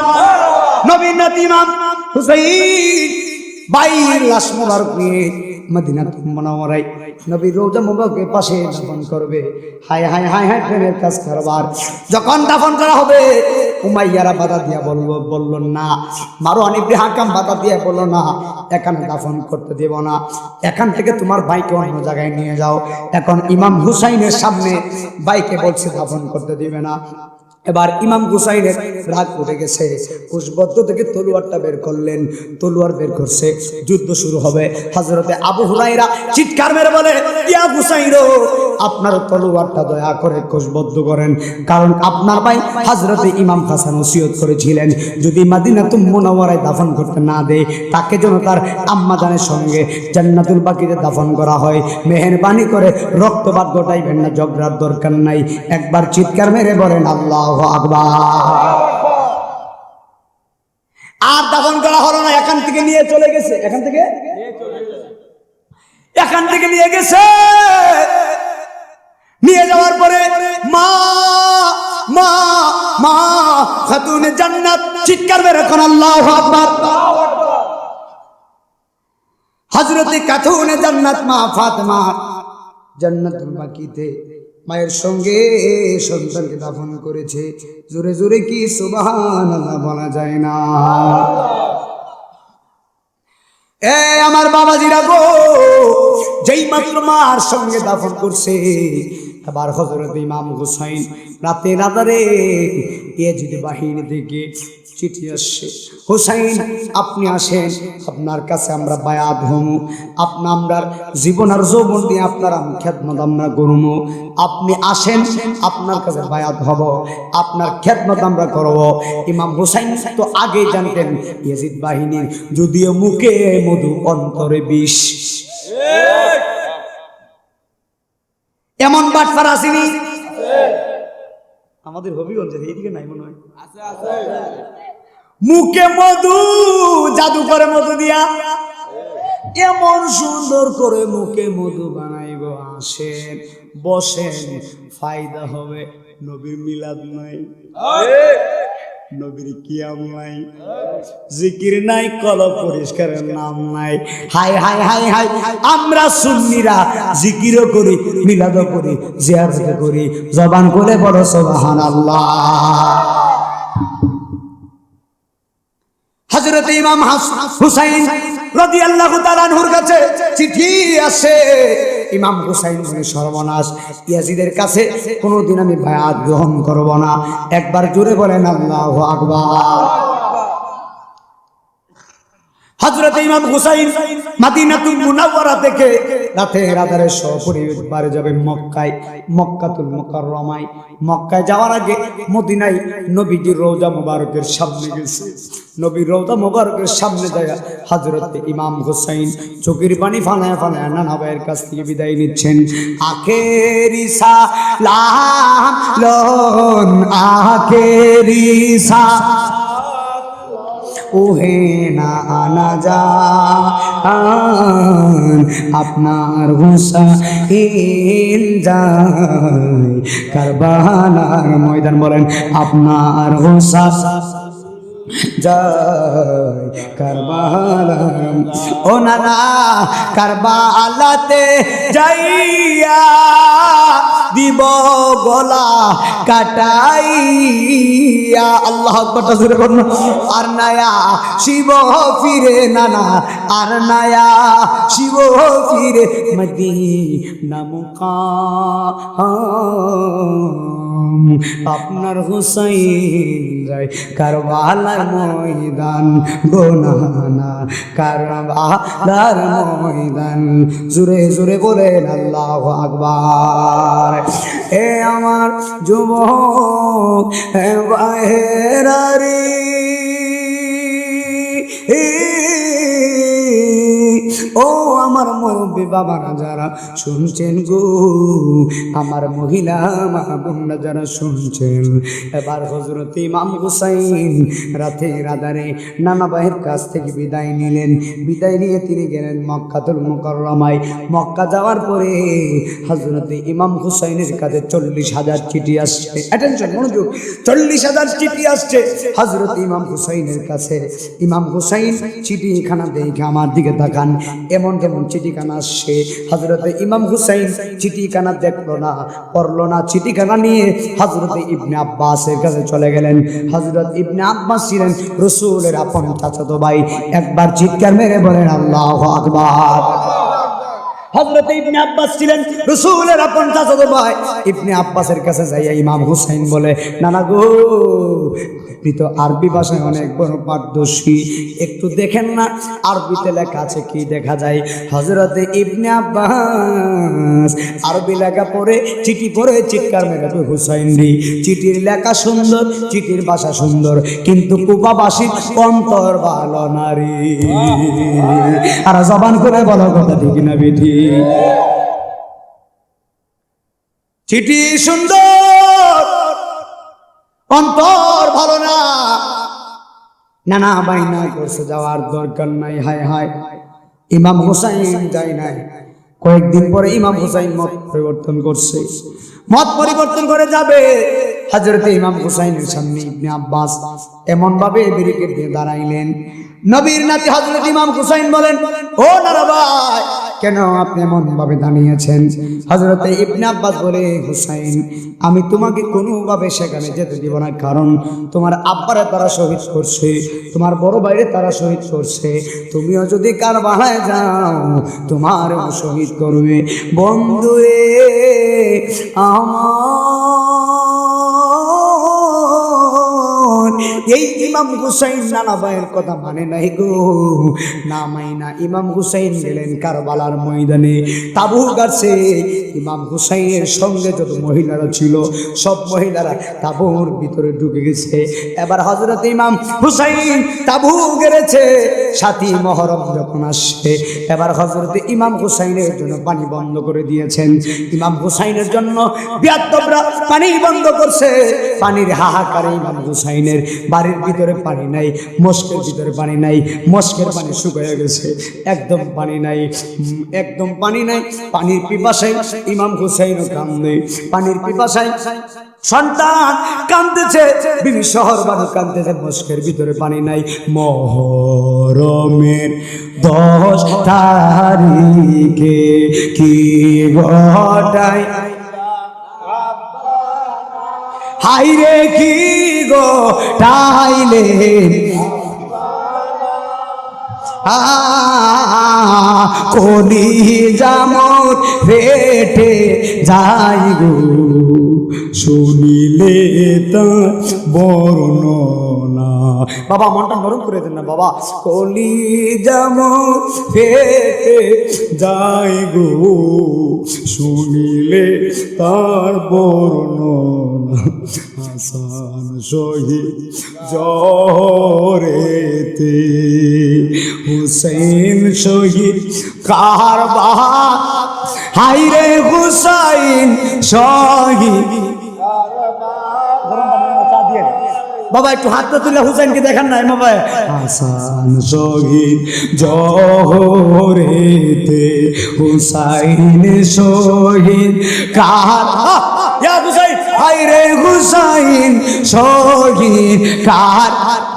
নবীর নাতি ইমাম হুসাইন বাইর লাশ মুবারক নিয়ে মদিনাতুল মুনাওয়ারায় নবীর রওজা মুবারকের পাশে দাফন করবে। হায় হায় হায় হায় প্রেমের কাজ কারবার। যখন দাফন করা হবে উমাইয়ারা বাধা দিয়া বলল না, মারওয়ান ইবনে হাকাম বাধা দিয়া বলল না, এখানে দাফন করতে দেব না, এখান থেকে তোমার ভাইকে অন্য জায়গায় নিয়ে যাও। এখন ইমাম হুসাইনের সামনে ভাইকে বলছে দাফন করতে দিবে না। এবার ইমাম হুসাইনের রাগ উঠে গেছে, কুশবদ্ধ থেকে তলোয়ারটা বের করলেন, তলোয়ার বের করছে, যুদ্ধ শুরু হবে। হযরতে আবু হুরায়রা চিৎকার মেরে বলে, ইয়া হুসাইন, আপনার তলোয়ারটা দয়া করে কুশবদ্ধ করেন, কারণ আপনার ভাই হযরতে ইমাম হাসান ওসিয়ত করেছিলেন যদি মদিনাতুল মুনাওয়ারায় দাফন করতে না দেয় তাকে যেন তার আম্মা জানের সঙ্গে জান্নাতুল বাকিতে দাফন করা হয়। মেহেরবানি করে রক্তপাত ঘটাইবেন না, ঝগড়ার দরকার নাই। একবার চিৎকার মেরে বলেন আল্লাহু আকবার। আর দাফন করা হলো না, এখান থেকে নিয়ে চলে গেছে, এখান থেকে নিয়ে গেছে। নিয়ে যাওয়ার পরে মা মা মা খাতুনে জান্নাত চিৎকার মেরে কোন আল্লাহু আকবার। হযরতে খাতুনে জান্নাত মা ফাতেমা জান্নাতুল বাকিতে মায়ের সঙ্গে সন্তানকে দাফন করেছে। জোরে জোরে কি সুবহানাল্লাহ বলা যায় না? এ আমার বাবাজিরা গো, যেই মাত্র মার সঙ্গে দাফন করছে, আবার হযরত ইমাম হুসাইন রাতে রাতারে ইয়াজিদ বাহিনী থেকে চিঠি আসছে, হুসাইন আপনি আসেন, আপনার কাছে আমরা বায়াত হমু, আপনার জীবন আর যৌবন দিয়ে আপনার খেদমত আমরা করব। আপনি আসেন, আপনার কাছে বায়াত হব, আপনার খেদমত আমরা করব। ইমাম হুসাইন তো আগে জানতেন ইয়াজিদ বাহিনীর যদিও মুখে মধু অন্তরে বিষ, এমন বাটপার আসেনি আমাদের হবিগঞ্জের এইদিকে নাই মনে হয়, মুখে মধু জাদু করে মধু দিয়া এমন সুন্দর করে মুখে মধু বানাইব। আসেন বসেন, ফায়দা হবে। নবীর মিলাদ নাই, নবীর কিয়াম নাই, জিকির নাই, কলব পরিষ্কারের নাম নাই। হাই হাই হাই হাই, আমরা সুন্নিরা জিকিরও করি, মিলাদও করি, জিয়ারত করি, জবান খুলে বড় সুবহানাল্লাহ। হযরত ইমাম হুসাইন রাদিয়াল্লাহু তাআলা আনহুর কাছে চিঠি আসে, ইমাম হুসাইন বলে সর্বনাশ, ইয়াজিদের কাছে কোনোদিন আমি বায়াত গ্রহণ করব না। একবার জোরে বলেন আল্লাহু আকবার। হযরত ইমাম হুসাইন মদিনাতুল মুনাওয়ারা থেকে রাতের আধারে সপরিবারে যাবে মক্কায়, মক্কাতুল মুকাররমায়। মক্কায় যাওয়ার আগে মদিনায় নবীজির রওজা মুবারকের সামনে গেছে। নবীর রওজা মুবারকের সামনে যায় হযরত ইমাম হুসাইন চোখের পানি ফানায় ফানায় নানা ভাইয়ের কাছ থেকে বিদায় নিচ্ছেন। আখেরি সালাম লোন, আখেরি ওহে না আনা যান, আপনার হুসাইন যায় কারবালার ময়দান। বলেন আপনার হুসাইন যায় কারবালা। ও নানা কারবালাতে যাইয়া দিব গলা কাটাইয়া। আল্লাহু আকবার, জোরে বলুন। আর নায়া শিব ফিরে নানা, আর নায়া শিব ফিরে মদিনা মুকাম, আপনার হুসাইন যায় কারবালার ময়দান, গোনানা কারবালার ময়দান। জোরে জোরে বলেন আল্লাহু আকবার। এ আমার যুবক ভাইয়েরারে, ও আমার মুরব্বী বাবারা যারা শুনছেন গো, আমার মহিলা মা বোনরা যারা শুনছেন, এবার হযরত ইমাম হুসাইন রাতের আধারে নানা ভাইয়ের কাছ থেকে বিদায় নিলেন। বিদায় নিয়ে তিনি গেলেন মক্কাতুল মুকাররমায়। মক্কা যাওয়ার পরে হযরত ইমাম হুসাইনের কাছে 40,000 চিঠি আসছে। অ্যাটেনশন, মনোযোগ, 40,000 চিঠি আসছে হযরত ইমাম হুসাইনের কাছে। ইমাম হুসাইন চিঠিখানা দেখে আমার দিকে তাকান, এমন কেমন চিঠিখানা আসছে। হযরত ইমাম হুসাইন চিঠিখানা দেখলো না, পড়লো না। চিঠিখানা নিয়ে হযরত ইবনে আব্বাসের কাছে চলে গেলেন। হযরত ইবনে আব্বাস ছিলেন রাসূলের আপন চাচাতো ভাই। একবার চিৎকার মেরে বলেন আল্লাহু আকবার। হযরত ইবনে আব্বাস ছিলেন রাসূলের আপন চাচাতো ভাই। ইবনে আব্বাসের কাছে যাইয়া ইমাম হুসাইন বলে, নানা গো, আপনি তো আরবি ভাষায় অনেক বড় পারদর্শী, একটু দেখেন না আরবিতে লেখা আছে কি দেখা যায়। হযরত ইবনে আব্বাস আরবি লেখা পড়ে, চিঠি পড়ে চিৎকার মেরে হুসাইন রে, চিঠির লেখা সুন্দর, চিঠির ভাষা সুন্দর, কিন্তু কুফাবাসীর অন্তর ভালো না রে। আর জবান করে বলো কথা ঠিক না বেঠি? চিঠি সুন্দর, অন্তর ভালো না। নানা বাইনা করছে যাওয়ার দরকার নাই। হায় হায়, ইমাম হুসাইন যায় নাই। কয়েকদিন পরে ইমাম হুসাইন মত পরিবর্তন করছে। মত পরিবর্তন করে যাবে। হযরত ইমাম হুসাইনের সামনে ইবনে আব্বাস এমন ভাবে ব্যারিকেড দিয়ে দাঁড়াইলেন। নবীর নাতি হযরত ইমাম হুসাইন বলেন, ও নানা ভাই, কেন আপনি এমন ভাবে দাঁড়িয়েছেন? হযরত ইবনে আব্বাস বলে, হুসাইন, আমি তোমাকে কোনোভাবে সেখানে যেতে দিব না, কারণ তোমার আব্বারে তারা শহীদ করছে, তোমার বড় ভাইরে তারা শহীদ করছে। তুমিও যদি কারবালায় যাও, তোমারও শহীদ করবে। বন্ধুরে আমার, এই ইমাম হুসাইন নানা ভাইয়ের কথা মানে নাই গো। না মাইনা ইমাম হুসাইন গেলেন কারবালার ময়দানে, তাবু গাছে। ইমাম হুসাইনের সঙ্গে যত মহিলারা ছিল সব মহিলারা তাবুর ভিতরে ঢুকে গেছে। এবার হযরত ইমাম হুসাইন তাবু গেড়েছে। সাথী মহরম যখন আসছে, এবার হযরত ইমাম হুসাইনের জন্য পানি বন্ধ করে দিয়েছেন। ইমাম হুসাইনের জন্য বিয়াদ্দবরা পানি বন্ধ করছে। পানির হাহাকারে ইমাম হুসাইনের বাড়ির ভিতরে পানি নাই, মস্কের ভিতরে পানি নাই, মস্কের পানি শুকিয়ে গেছে, একদম পানি নাই, একদম পানি নাই। পানির পিপাসায় ইমাম হুসাইনও কান্দে, পানির পিপাসায় সন্তান কাঁদতেছে, বিবি শহর বানু কাঁদতেছে, মস্কের ভিতরে পানি নাই। মহরমের 10 তারিখে কি ঘটায়, হাইরে কি ঘটাইলে, কলি জামর পেটে যাই গো, শুনিলে তার বর্ণনা। বাবা মনটা নরম করে দেন না বাবা। কলি জামর পেটে যাই গো, শুনিলে তার বর্ণনা। হাসান শহীদ জহরেতে, হুসেন শহীদ কারবালায়, হাইরে হুসাইন শহীদ। বাবা একটু হাতটা তুলে হুসাইনকে দেখান না বাবা। হাসান শহীদ জহরেতে, হুসাইন শহীদ কারবালায়, হুসাইন হাইরে হুসাইন শহীদ কারবালায়।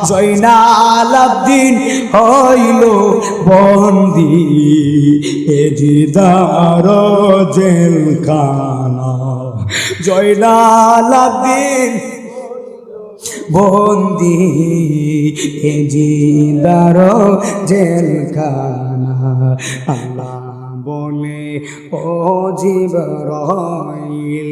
জয়নাল আবদিন হইল বন্দি, এ দিদার জেলখানা। জয়নাল আবদিন বন্দি, এ দিদার জেলখানা। আল্লাহ বলে ও জিবরাইল,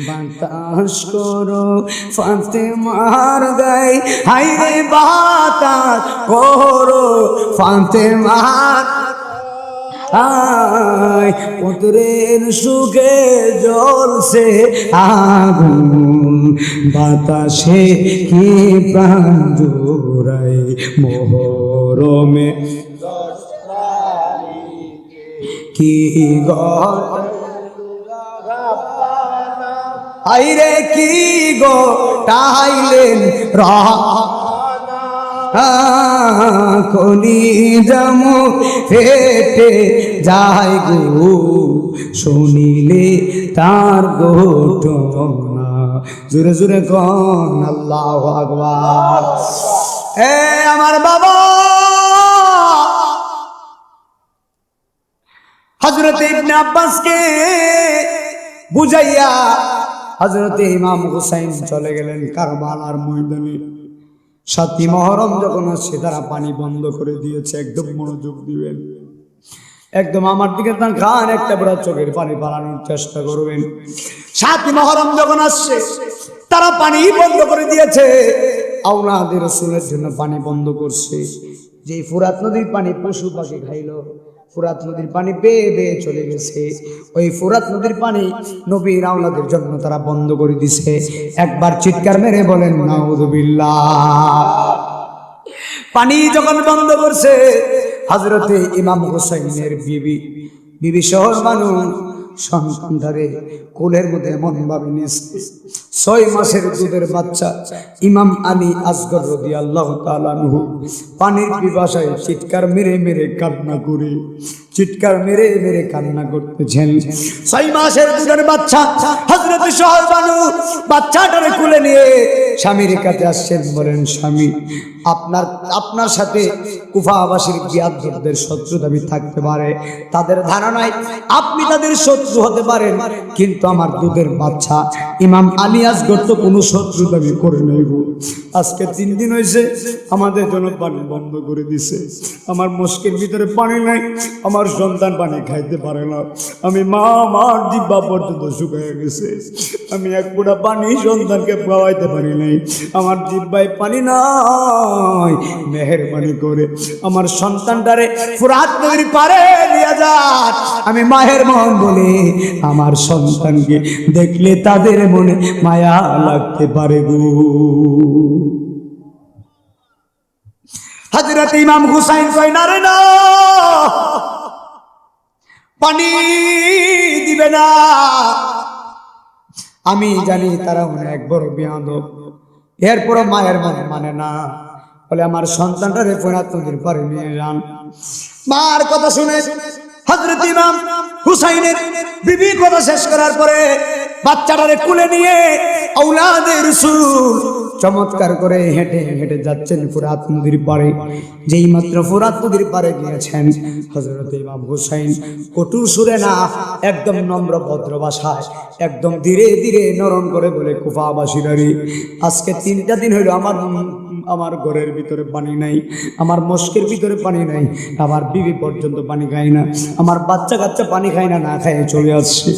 বাতাস করো ফাতেমার গায়ে, হাইরে বাতাস করো ফাতেমার আয়। পুত্রের সুখে জ্বলছে আগুন, বাতাসে কি প্রাণ জোড়ায়। মহরমে কি আইরে কি টাইলেন কলি জামু ফেটে যায় গো, শুনিলে তার ঘটনা। জোরে জোরে কোন আল্লাহু আকবার। এ আমার বাবা হযরত ইবনে আব্বাসকে বুঝাইয়া হযরত ইমাম হুসাইন চলে গেলেন কারবালার ময়দানে। 7ই মুহররম যখন আসছে তারা পানি বন্ধ করে দিয়েছে। একদম মনোযোগ দিবেন, একদম আমার দিকে তাকান, একটা বড় চোখের পানি পালানোর চেষ্টা করবেন। 7ই মুহররম যখন আসছে তারা পানি বন্ধ করে দিয়েছে। আওলাদের রাসূলের জন্য পানি বন্ধ করছে। যে ফুরাত নদীর পানি পশু পাখি খাইলো, ফুরাত নদীর পানি বেয়ে বেয়ে চলে গেছে, ওই ফুরাত নদীর পানি নবীর আওলাদের জন্য তারা বন্ধ করে দিছে। একবার চিৎকার মেরে বলেন নাউযুবিল্লাহ। পানি যখন বন্ধ করছে, হযরতে ইমাম হুসাইনের বিবি শহর বানু সন্তানটারে কোলের মধ্যে এমন ভাবে নিয়েছে, 6 মাসের দুধের বাচ্চা ইমাম আলী আসগর রাদিয়াল্লাহু তাআলা আনহু পানির পিপাসায় চিৎকার মেরে মেরে কান্না করে, চিৎকার মেরে মেরে কান্না করতেছেন। 6 মাসের দুধের বাচ্চা হযরত শহর বানু বাচ্চাটারে কোলে নিয়ে স্বামীর কাছে আসছেন। বলেন স্বামী, আপনার সাথে কুফাবাসীর বিয়াদদের শত্রুতামি থাকতে পারে, তাদের ধারণায় আপনি তাদের শত্রু হতে পারেন, কিন্তু আমার দুধের বাচ্চা ইমাম আলী আসগর তো কোনো শত্রুতামি করে নাই গো। আজকে 3 দিন হয়েছে আমাদের জন্য পানি বন্ধ করে দিছে। আমার মস্কের ভিতরে পানি নাই, আমার সন্তান পানি খাইতে পারে না। আমি মা, আমার জিহ্বা পর্যন্ত শুকিয়ে গেছে। আমি এক ফোঁটা পানি সন্তানকে খাওয়াইতে পারি নাই। আমার জিহ্বায় পানি নাই, মেহেরবানি করে আমার সন্তানটারে ফুরাত নদীর পারে নিয়ে যান। আমি মায়ের মন বলে আমার সন্তানকে দেখলে তাদের মনে মায়া লাগতে পারে গো। হযরত ইমাম হুসাইন কয় না রে না, পানি দিবে না। আমি জানি তারা অনেক বড় বেয়াদব, এরপরও মায়ের মন মানে না, বলে আমার সন্তানটারে ফুরাত নদীর পারে নিয়ে যান। মার কথা শুনে হযরত ইমাম হুসাইনের বিবি কথা শেষ করার পরে বাচ্চাটারে কুলে নিয়ে আওলাদে রাসূল চমৎকার করে হেঁটে হেঁটে যাচ্ছেন ফুরাত নদীর পাড়ে। যেই মাত্র ফুরাত নদীর পাড়ে গিয়েছেন হযরত ইমাম হুসাইন কটু সুরে না, একদম নম্র ভদ্র ভাষায় একদম ধীরে ধীরে নরম করে বলে, কুফাবাসীরা, আজকে 3টা দিন হইল আমার ঘরের ভিতরে পানি নাই, আমার মস্কের ভিতরে পানি নাই, আমার বিবি পর্যন্ত পানি খায় না, আমার বাচ্চা কাচ্চা পানি খায় না, না খায় চলে আসছে।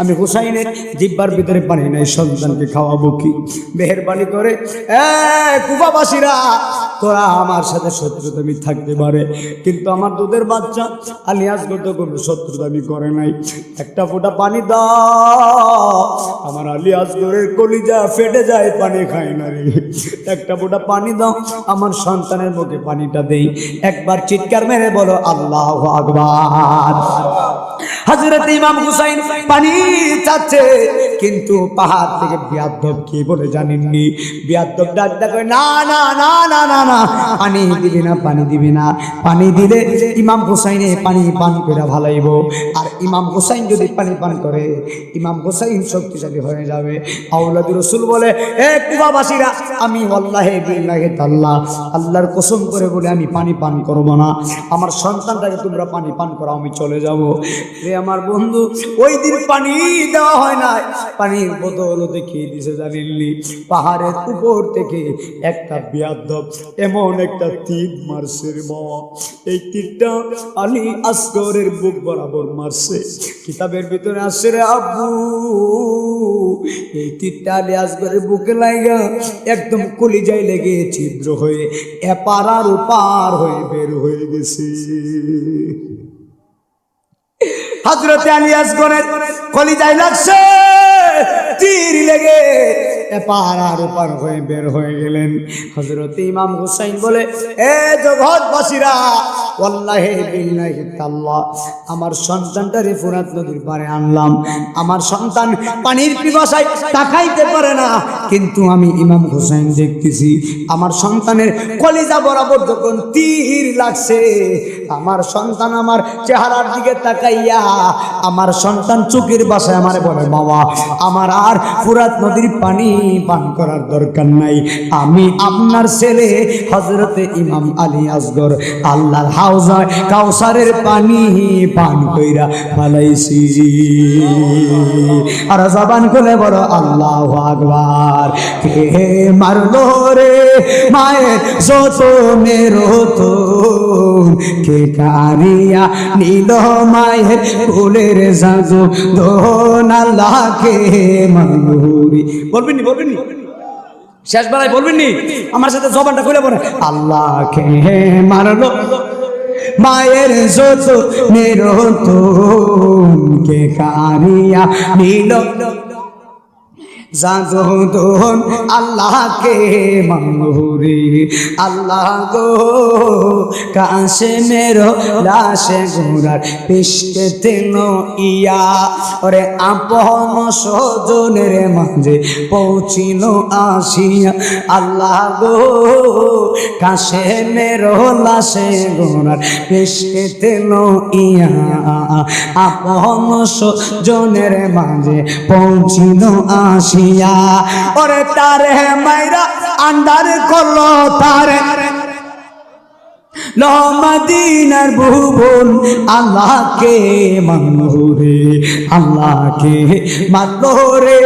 আমি হুসাইনের জিব্বার ভিতরে পানি নাই, সন্তানকে খাওয়াবো কি? মেহেরবানি করে কুফাবাসীরা, তোরা আমার সাথে শত্রুতামি থাকতে পারে, কিন্তু আমার দুধের বাচ্চা আলী আসগর তো কোনো শত্রুতামি করে নাই, একটা ফোঁটা পানি দাও। আমার আলী আসগরের কলিজা ফেটে যায়, পানি খায় না রে, একটা ফোঁটা পানি দাও, আমার সন্তানের মুখে পানিটা দেই। একবার চিৎকার মেরে বলো আল্লাহু আকবার। হযরত ইমাম হুসাইন পানি চাচ্ছে, কিন্তু পাহাড় থেকে বিয়াদ্দব কি বলে জানেননি? বিয়াদ্দব ডাক কয়, না না না না না না, পানি দিবি না, পানি দিবি না, পানি দিলে ইমাম হুসাইনে পানি পান করে ভালাইব, আর ইমাম হুসাইন যদি পানি পান করে ইমাম হুসাইন শক্তিশালী হয়ে যাবে। আওলাদুর রাসূল বলে, কুফাবাসীরা, আমি ওয়াল্লাহি বিল্লাহি তাআলা আল্লাহর কসম করে বলে আমি পানি পান করব না, আমার সন্তানটাকে তোমরা পানি পান করো, আমি চলে যাব। রে আমার বন্ধু, ওই দিন পানি দেওয়া হয় না, পানির বোতল দেখিয়ে দিছে জানেননি? পাহাড়ের উপর থেকে একটা বিয়াদ্দব এমন একটা তীর মারছে রে বাবা, এই তীরটা আলী আসগরের বুক বরাবর মারছে। কিতাবের ভিতরে আসছে রে আব্বু, এই তীরটা আলী আসগরের বুকে লাগা একদম কলিজায় লেগে ছিদ্র হয়ে এপার আর ওপার হয়ে বের হয়ে গেছে। হযরত আলী আসগরের কলিজায় লাগছে তীর লেগে এপার আর ওপার হয়ে বের হয়ে গেলেন। হযরত ইমাম হুসাইন বলে, জগৎবাসীরা, ওয়াল্লাহি বিল্লাহি তাআলা আমার সন্তানটারে ফুরাত নদীর পারে আনলাম, আমার সন্তান পানির পিপাসায় তাকাইতে পারে না, কিন্তু আমি ইমাম হুসাইন দেখতেছি আমার সন্তানের কলিজা বরাবর যখন তীর লাগছে, আমার সন্তান আমার চেহারার দিকে তাকাইয়া আমার সন্তান চোখের ভাষায় আমারে বলে, বাবা আমার আর ফুরাত নদীর পানি পান করার দরকার নাই, আমি আপনার ছেলে হযরতে ইমাম আলী আসগর আল্লাহর হাউজে কাউসারের পানি পান কইরা ফালাইছি। আর জবান খুলে বড় আল্লাহু আকবার। কে মারলো রে মায়ের যতনের রতন, কে কারিয়া নিল মায়ের ফুলের জাদু দোন, আল্লাহকে মানহুরি। বলবেননি বলবেননি শেষ বেলায় বলবেননি, আমার সাথে জবানটা খুলে বলেন, আল্লাহকে মারলো মায়ের যত নিরতন, কে কারিয়া নিল জাদুদন, আল্লাহকে মানহুরি। আল্লাহ গো কাশে মেরো লাশে গোরার পিষ্টে তেন ইয়া, ওরে আপন স্বজনের মাঝে পৌঁছিল আসিয়া, আল্লাহ গো কাশে মেরো লাশে গোরার পিষ্টে তেন ইয়া, আপন স্বজনের মাঝে পৌঁছিল আসিয়া, ওরে তারে মাইরা আন্দার করলো তারে মদিনার ভুবন, আল্লাহকে মানলো রে, আল্লাহকে মানলো রে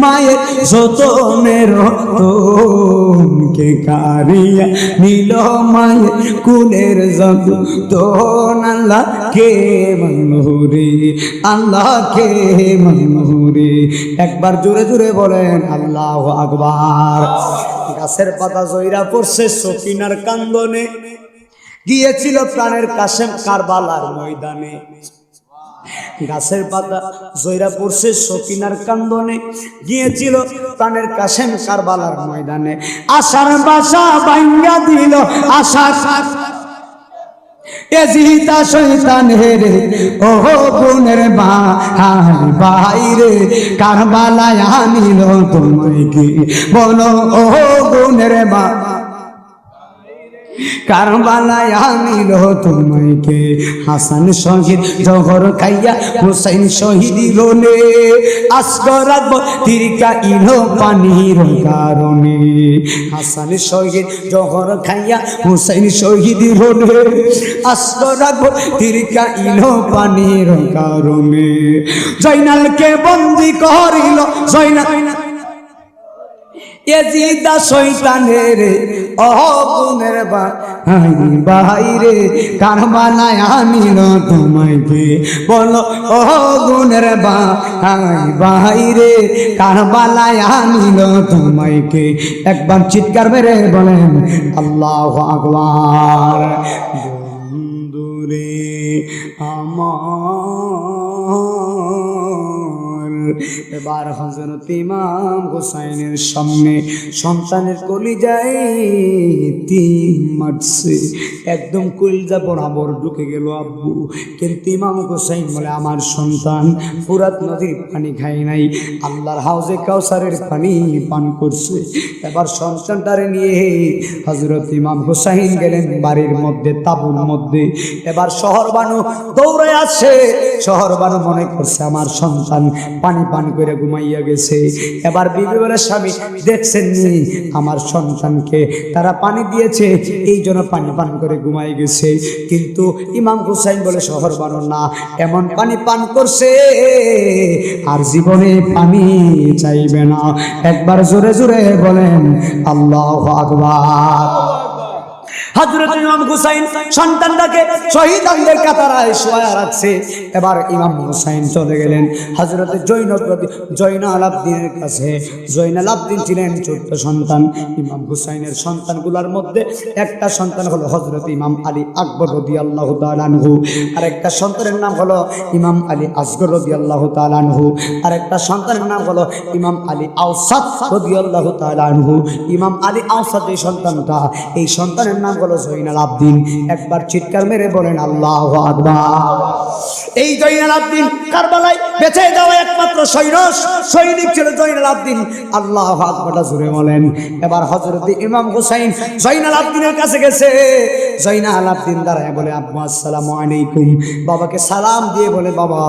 মায়ের যতনের রতন, কে কারিয়া নিল মায়ের কুলের যতন, আল্লাহকে মানলো রে, আল্লাহকে মানলো রে। একবার জোরে জোরে বলেন আল্লাহু আকবার। গাছের পাতা জয়রা পড়ছে সকিনার কান্দনে, গিয়েছিল প্রাণের কাশেম কারবালার ময়দানে। গাছের পাতা জয়রা পড়ছে সকিনার কান্দনে, গিয়েছিল প্রাণের কাশেম কারবালার ময়দানে। আশার বাসা ভাঙ্গা দিল আশা এজিতা শয়তান হেরে, ও গুণের বাইরে কারবালায় আনিল তোমায় কি বলো, ও গুণের কারবালায় আনিল তোমাকে হাসান শহীদ জহর খাইয়া হুসাইন শহীদ রোনে আসগর রাখবো তিরকা ইলো পানির কারণে হাসান শহীদ জহর খাইয়া হুসাইন শহীদ রোনে আসগর রাখবো তিরকা ইলো পানির কারণে জয়নালকে বন্দি করিল জয়নাল এজিদা শয়তানের অগুনের বাইরে কারবালায় আনিল তোমাকে বলো অগুনের বাইরে কারবালায় আনিল তোমাকে একবার চিৎকার মেরে বলেন আল্লাহু আকবার বন্ধুরে আমার এবার হযরত ইমাম হুসাইনের সামনে সন্তানের কলিজায় তীর মারছে একদম কলিজা বরাবর ঢুকে গেল আব্বু কিন্তু ইমাম হুসাইন বলে আমার সন্তান ফুরাত নদীর পানি খায় নাই আল্লাহর হাউজে কাউসারের পানি পান করছে এবার সন্তানটারে নিয়ে হযরত ইমাম হুসাইন গেলেন বাড়ির মধ্যে তাঁবুর মধ্যে এবার শহরবানু দৌড়ে আসছে শহরবানু মনে করছে আমার সন্তান পানি পান করে ঘুমাইয়া গেছে এবার বিবি বলে স্বামী দেখছেন নি আমার সন্তানকে তারা পানি দিয়েছে এই জন্য পানি পান করে ঘুমাই গেছে কিন্তু ইমাম হুসাইন বলে শহরবানু না এমন পানি পান করছে আর জীবনে পানি চাইবে না একবার জোরে জোরে বলেন আল্লাহু আকবার হযরত ইমাম হুসাইন সন্তানটাকে শহীদদের কাতারায় শোয়া রাখছে এবার ইমাম হুসাইন চলে গেলেন হযরত জয়নাল আবদিনের কাছে জয়নাল আবদিন ছিলেন ছোট্ট সন্তান ইমাম হুসাইনের সন্তানগুলোর মধ্যে একটা সন্তান হলো হযরত ইমাম আলী আকবর রাদিয়াল্লাহু তাআলা আনহু আর একটা সন্তানের নাম হলো ইমাম আলী আসগর রাদিয়াল্লাহু তাআলা আনহু আর একটা সন্তানের নাম হলো ইমাম আলী আওসাত রাদিয়াল্লাহু তাআলা আনহু ইমাম আলী আওসাত এই সন্তানটা এই সন্তানের নাম জয়নাল আবদিন একবার চিৎকার মেরে বলেন আল্লাহু আকবার এই জয়নাল আবদিন কারবালায় বেঁচে যাওয়া একমাত্র সৈনিক ছিল জয়নাল আবদিন আল্লাহু আকবার জোরে বলেন এবার হযরত ইমাম হুসাইন জয়নাল আবদিনের কাছে গেছে জয়নাল আবদিন দাঁড়ায় বলে আব্বু আসসালামু আলাইকুম বাবাকে সালাম দিয়ে বলে বাবা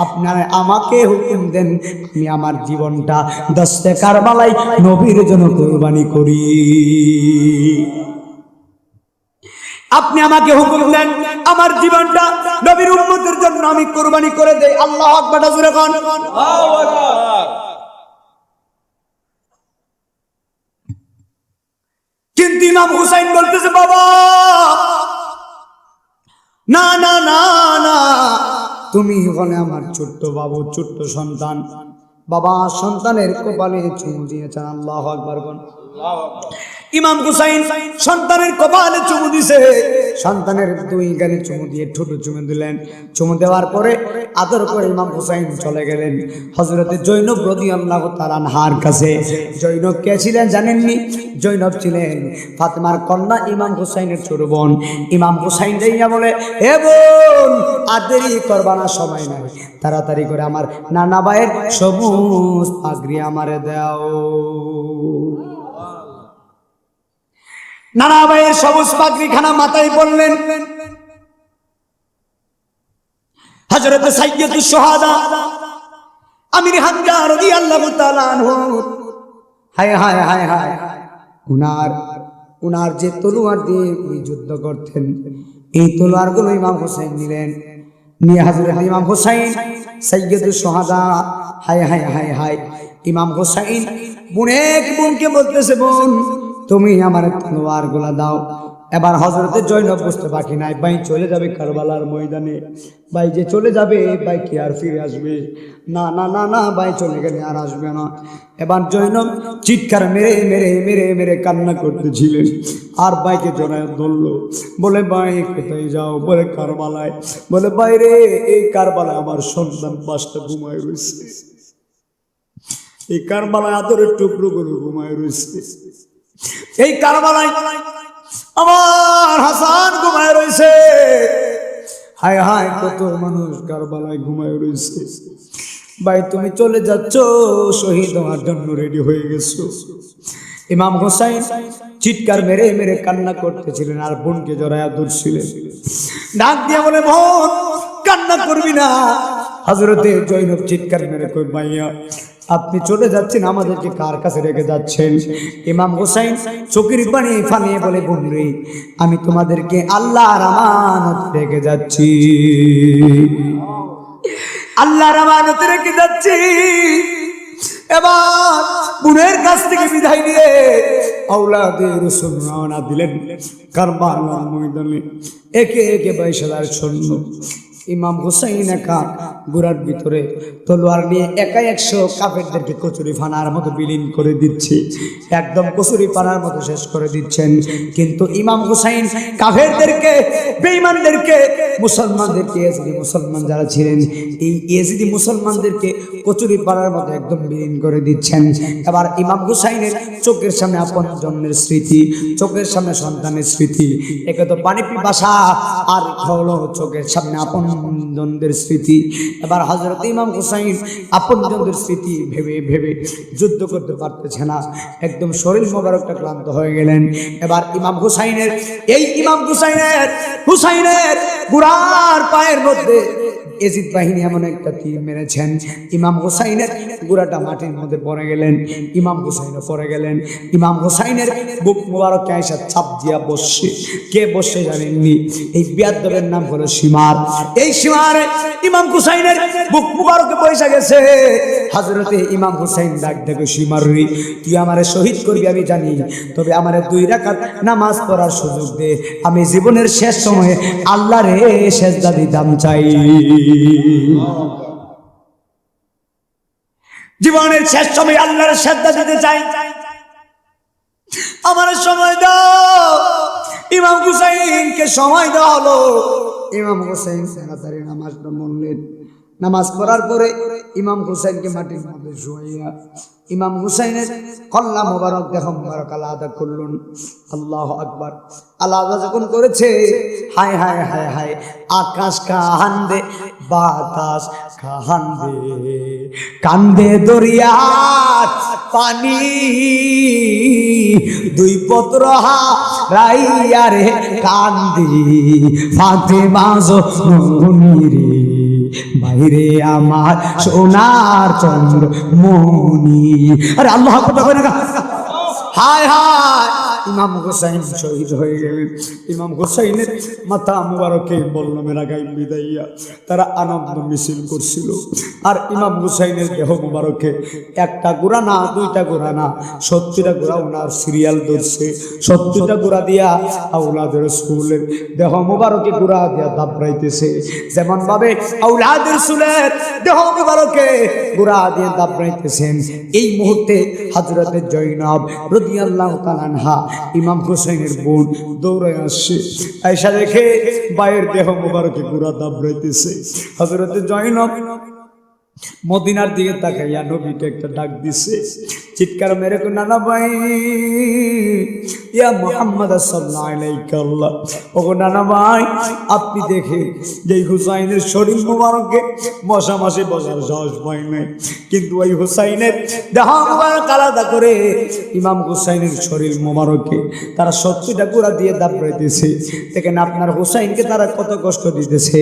আপনারা আমাকে হুকুম দেন আমি আমার জীবনটা দস্তে কারবালায় নবীর জন্য কুরবানি করি আপনি আমাকে হুকুম দেন আমার জীবনটা নবীর উম্মতের জন্য আমি কুরবানি করে দেই আল্লাহু আকবার জোরে কোন আল্লাহু আকবার কিন্তু ইমাম হুসাইন বলতেছে বাবা না না না না তুমি হলে আমার ছোট্ট বাবু ছোট্ট সন্তান বাবা সন্তানের কপালে চুমু দিয়েছেন আল্লাহু আকবার কোন আল্লাহু আকবার ইমাম হুসাইন সন্তানের কপালে চুমু দিছে সন্তানের দুই গালে চুমু দিয়ে ঠোঁটে চুমু দিলেন চুমু দেওয়ার পরে আদর করে ইমাম হুসাইন চলে গেলেন হযরতে জৈনব রাদিয়াল্লাহু তাআলা আনহার কাছে জৈনব কে ছিলেন জানেননি জৈনব ছিলেন ফাতেমার কন্যা ইমাম হুসাইনের ছোট বোন ইমাম হুসাইন যাইয়া বলে হে বোন আর দেরি করবা না সময় নাই তাড়াতাড়ি করে আমার নানা ভাইয়ের সবুজ পাগড়ি আমারে দাও নানা ভাইয়ের সবুজ পাগড়ি খানা মাথায় পড়লেন হযরত সাইয়্যিদুশ শুহাদা আমির হামজা রাদিয়াল্লাহু তাআলা আনহু হায় হায় হায় হায় উনার যে তলোয়ার দিয়ে উনি যুদ্ধ করতেন এই তলোয়ারগুলো ইমাম হুসাইন নিলেন নিয়ে হযরত ইমাম হুসাইন সাইয়্যিদুশ শুহাদা হায় হায় হায় হায় ইমাম হুসাইন বোনকে বলতেছে বোন তুমি আমার তলোয়ার গুলা দাও এবার হযরতে জয়নব বুঝতে বাকি নাই ভাই চলে যাবে কারবালার ময়দানে ভাই যে চলে যাবে ভাই কি আর ফিরে আসবে না না না না ভাই চলে গেলে আর আসবে না এবার জয়নব চিৎকার মেরে মেরে মেরে মেরে কান্না করতেছিলেন আর ভাইকে জড়ায় ধরলো বলে ভাই কোথায় যাও বলে কারবালায় বলে ভাই রে এই কারবালায় আমার সন্তান পাঁচটা ঘুমায় রয়েছে এই কারবালায় আদরের টুকরো করে ঘুমায় রয়েছে এই কারবালায় আমার হাসান ঘুমায় রয়েছে হায় হায় কত মানুষ কারবালায় ঘুমায় রয়েছে ভাই তুমি চলে যাচ্ছ শহীদ হওয়ার জন্য রেডি হয়ে গেছো ইমাম হুসাইন চিৎকার মেরে মেরে কান্না করতেছিলেন আর বোনকে জড়ায়া ধরছিলেন। ডাক দিয়ে বলে, বোন কান্না করবি না। হযরতে জয়নব চিৎকার মেরে কই, ভাইয়া আপনি চলে যাচ্ছেন, আমাদেরকে কার কাছে রেখে যাচ্ছেন? ইমাম হুসাইন চোখের পানি ফানিয়ে বলে, বোন রে, আমি তোমাদেরকে আল্লাহর আমানত রেখে যাচ্ছি, আল্লাহর আমানত রেখে যাচ্ছি। এবার বোনের কাছ থেকে বিদায় নিয়ে আওলাদে রাসূল রওনা দিলেন কারবালার ময়দানে। একে একে 22,000 সৈন্য। ইমাম হুসাইন একা গোড়ার ভিতরে তলোয়ার নিয়ে একা 100 কাফেরদেরকে কচুরি ফানার মতো বিলীন করে দিচ্ছে, একদম কচুরি ফানার মতো শেষ করে দিচ্ছেন। কিন্তু ইমাম হুসাইন কাফেরদেরকে, বেঈমানদেরকে, মুসলমানদেরকে, ইয়েজিদি মুসলমান যারা ছিলেন এই ইয়েজিদি মুসলমানদেরকে কচুরি ফানার মতো একদম বিলীন করে দিচ্ছেন। এবার ইমাম হুসাইনের চোখের সামনে আপন জন্মের স্মৃতি, চোখের সামনে সন্তানের স্মৃতি, একে তো পানি পিপাসা, আর হলো চোখের সামনে আপন জনদের স্মৃতি। এবার হযরত ইমাম হুসাইন আপন জনদের স্মৃতি ভেবে ভেবে যুদ্ধ করতে পারতেছে না, একদম শরীর মোবারকটা ক্লান্ত হয়ে গেলেন। এবার ইমাম হুসাইনের, এই ইমাম হুসাইনের গুড়ার পায়ের মধ্যে এজিদ বাহিনী এমন একটা তীর মেরেছেন, ইমাম হুসাইনের গুড়াটা মাটির মধ্যে পড়ে গেলেন, ইমাম হুসাইনও পড়ে গেলেন। ইমাম হুসাইনের বুক মোবারক আয়েশা চাপ দিয়া বসছে। কে বসছে জানেননি? এই বিয়াদবের নাম হলো সীমার। এই সীমারে ইমাম হুসাইনের বুক মোবারকে বসে গেছে। হযরতে ইমাম হুসাইন ডাক দেখো, সীমার রে, তুই আমারে শহীদ করবি আমি জানি, তবে আমারে 2 রাকাত নামাজ পড়ার সুযোগ দে, আমি জীবনের শেষ সময়ে আল্লাহরে সেজদা দিতাম চাই, জীবনের শেষ সময় আল্লাহর সেজদা দিতে চাই, আমার সময় দাও। ইমাম হুসাইনকে সময় দেওয়া হলো। ইমাম হুসাইন তাড়াতাড়ি নামাজটা পড়লেন। নামাজ পড়ার পরে ইমাম হুসাইনকে মাটির মধ্যে শুয়াইয়া ইমাম হুসাইনের কল্লা মোবারক, দেহ মোবারক আলাদা করলেন। আল্লাহু আকবার। আলাদা যখন করেছে, হায় হায় হায় হায়, আকাশ কান্দে, বাতাস কান্দে, কান্দে দরিয়ার পানি, 2 পত্র হারাইয়া রে কান্দি, ফাতেমা জননী বাইরে আমার সোনার চন্দ্র মনি। আরে আল্লাহ আকবার করে না, হায় হায়। ইমাম হুসাইন শহীদ হয়ে গেলেন। ইমাম হুসাইনের মাথা মুবারকে বল্লমে লাগাই বিদাইয়া তারা আনন্দ মিছিল করছিল। আর ইমাম হুসাইনের দেহ মুবারকে 1টা গোড়া না, 2টা গোড়া না, 70টা গোড়া ওনার সিরিয়াল ধরছে। 70টা গোড়া দিয়া আওলাদ রাসূলের দেহ মুবারকে গোড়া দিয়া দাবড়াইতেছে। যেমন ভাবে আওলাদ রাসূলের দেহ মুবারকে গোড়া দিয়ে দাবড়াইতেছেন, এই মুহূর্তে হযরতে জয়নব রাদিয়াল্লাহু তাআলা আনহা ইমাম হুসাইনের বোন দৌড়ে আসছে। আয়েশা দেখে ভাইয়ের দেহ মোবারকে গুড়া দাবড়াইতেছে। হযরতে জয়নব মদিনার দিকে তাকাইয়া নবীকে একটা ডাক দিছে, চিৎকার মেরে কো, নানা ভাই, ইয়া মুহাম্মদ সাল্লাল্লাহু আলাইহি ওয়াসাল্লাম, ওগো নানা ভাই, আপনি দেখে যে হুসাইনের শরীর মোবারকে মশা মাসে বসার সাহস পায় নাই, কিন্তু ওই হুসাইনের দেহ মোবারক আলাদা করে ইমাম হুসাইনের শরীর মোবারকে তারা 70টা গোড়া দিয়ে দাবড়াইতেছে। দেখেন আপনার হুসাইনকে তারা কত কষ্ট দিতেছে।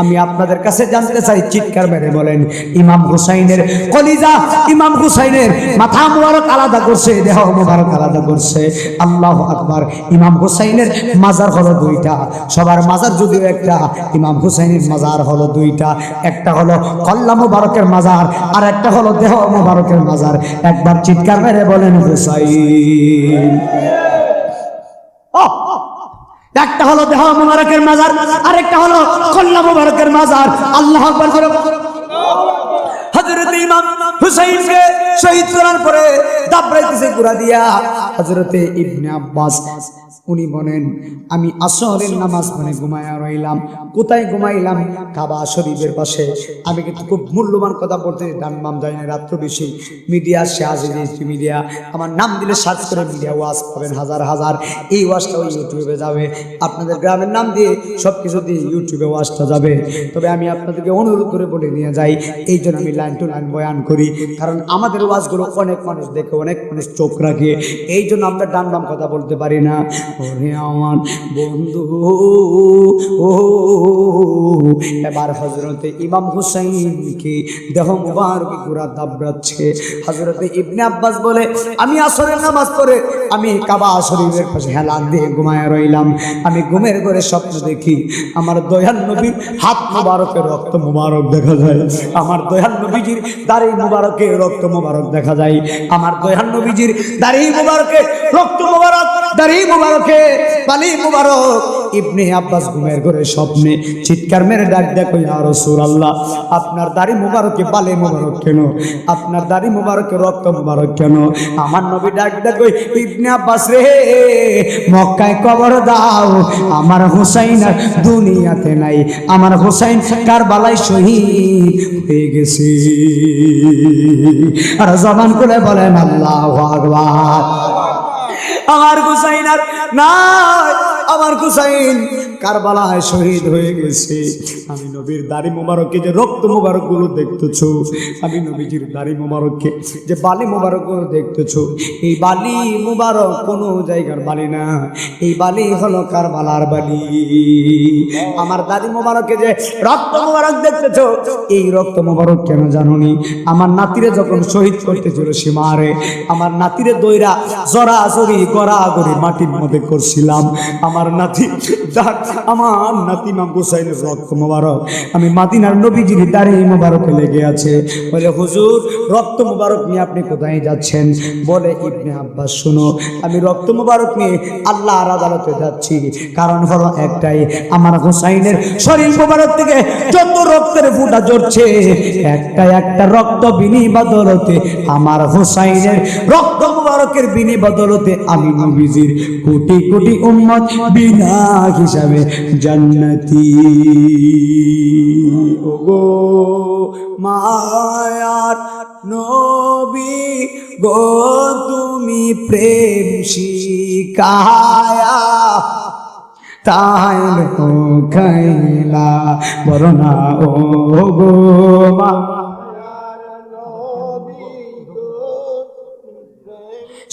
আমি আপনাদের কাছে জানতে চাই, চিৎকার মেরে বলেন, ইমাম হুসাইনের কলিজা, ইমাম হুসাইনের মাথা মুবারক আলাদা করছে, দেহ মুবারক আলাদা করছে। আল্লাহু আকবার। ইমাম হুসাইনের মাজার হলো 2টা, সবার মাজার যদিও একটা, ইমাম হুসাইনের মাজার হলো 2টা। একটা হলো কল্লা মুবারকের মাজার, আর একটা হলো দেহ মুবারকের মাজার। একবার চিৎকার মেরে বলেন হুসাইন। একটা হলো দেহ মুবারকের মাজার, আর একটা হলো কল্লা মুবারকের মাজার। আল্লাহু আকবার করে হযরতে ইমাম হুসাইনকে শহীদ করার পরে দাবড়াইতেছে গুড়া দিয়া। হযরতে ইবনে আব্বাস উনি বলেন, আমি আসরের নামাজ পড়ে ঘুমায়া রইলাম। কোথায় ঘুমাইলাম? কাবা শরীফের পাশে। আমি কিন্তু খুব মূল্যবান কথা বলতে ডান বাম যাই না, রাত্র বেশি মিডিয়া মিডিয়া, আমার নাম দিলে সার্চ করে মিডিয়া ওয়াজ পাবেন হাজার হাজার। এই ওয়াজটা ওই ইউটিউবে যাবে, আপনাদের গ্রামের নাম দিয়ে সব কিছু দিয়ে ইউটিউবে ওয়াজটা যাবে। তবে আমি আপনাদেরকে অনুরোধ করে বলে নিয়ে যাই, এই জন্য আমি লাইন টু লাইন বয়ান করি, কারণ আমাদের ওয়াজগুলো অনেক মানুষ দেখে, অনেক মানুষ চোখ রাখে। এই জন্য আমরা ডান বাম কথা বলতে পারি না। ওরে আমার বন্ধু ও, এবার হযরতে ইমাম হুসাইনকে দেহ মুবারক ঘোড়া দাবড়াচ্ছে। হযরতে ইবনে আব্বাস বলে, আমি আসরের নামাজ পড়ে আমি কাবা শরীফের পাশে হেলান দিয়ে ঘুমায় রইলাম। আমি ঘুমের ঘরে স্বপ্ন দেখি আমার দয়াল নবীর হাত মুবারকে রক্ত মুবারক দেখা যায়, আমার দয়াল নবীজির দাড়ি মুবারকে রক্ত মুবারক দেখা যায়, আমার দয়াল নবীজির দাড়ি মুবারকে রক্ত মুবারক, দাড়ি মুবারকে বালি মুবারক। ইবনে আব্বাস ঘুমের ঘরে স্বপ্নে চিৎকার মেরে ডাক দেখো, ইয়া রাসূলুল্লাহ, আপনার দাড়ি মুবারকে বালি মুবারক কেন? আপনার দাড়ি মুবারকে রক্ত মুবারক কেন? আমার নবী ডাক দেখো, ইবনে আব্বাস রে, মক্কায় কবর দাও, আমার হুসাইন আর দুনিয়াতে নাই, আমার হুসাইন কারবালায় শহীদ হয়ে গেছে। আর জবান খুলে বলেন আল্লাহু আকবার। আমার হুসাইন আর নাই, আমার হুসাইন কারবালায় শহীদ হয়ে গেছে। আমি নবীর দাড়ি মোবারককে যে রক্ত মোবারক গুলো দেখতেছো, আমি নবীজির দাড়ি মোবারককে যে বালি মোবারক গুলো দেখতেছো, এই বালি মোবারক কোনো জায়গার বালি না, এই বালি হলো কারবালার বালি। আমার দাড়ি মোবারককে যে রক্ত মোবারক দেখতেছো, এই রক্ত মোবারক কেন জানোনি? আমার নাতিরে যখন শহীদ করতেছিল সীমারে, আমার নাতিরে দইরা জরাজরি গড়াগড়ি মাটির মধ্যে করছিলাম। আমার নাতি আমার নাতি ইমাম হুসাইনের রক্ত মোবারক আমি মদিনার নবীজির দাড়ি মোবারকে লেগে আছে। বলে, হুজুর রক্ত মোবারক নিয়ে আপনি কোথায় যাচ্ছেন? বলে, ইবনে আব্বাস শোনো, আমি রক্ত মোবারক নিয়ে আল্লাহর আদালতে যাচ্ছি। কারণ হলো একটাই, আমার হুসাইনের শরীর মোবারক থেকে যত রক্তের ফুঁটা ঝরছে, একটা রক্ত বিনিবদলতে, আমার হুসাইনের রক্ত মোবারকের বিনিবদলতে আমি নবীজির কোটি কোটি উম্মত বিনা হিসাবে জান্নাতি। ওগো মায়ার নবী গো, তুমি প্রেম শিখায়া তাই খাইলা বরনা। ও গো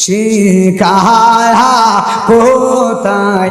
শিখায়া কোথায়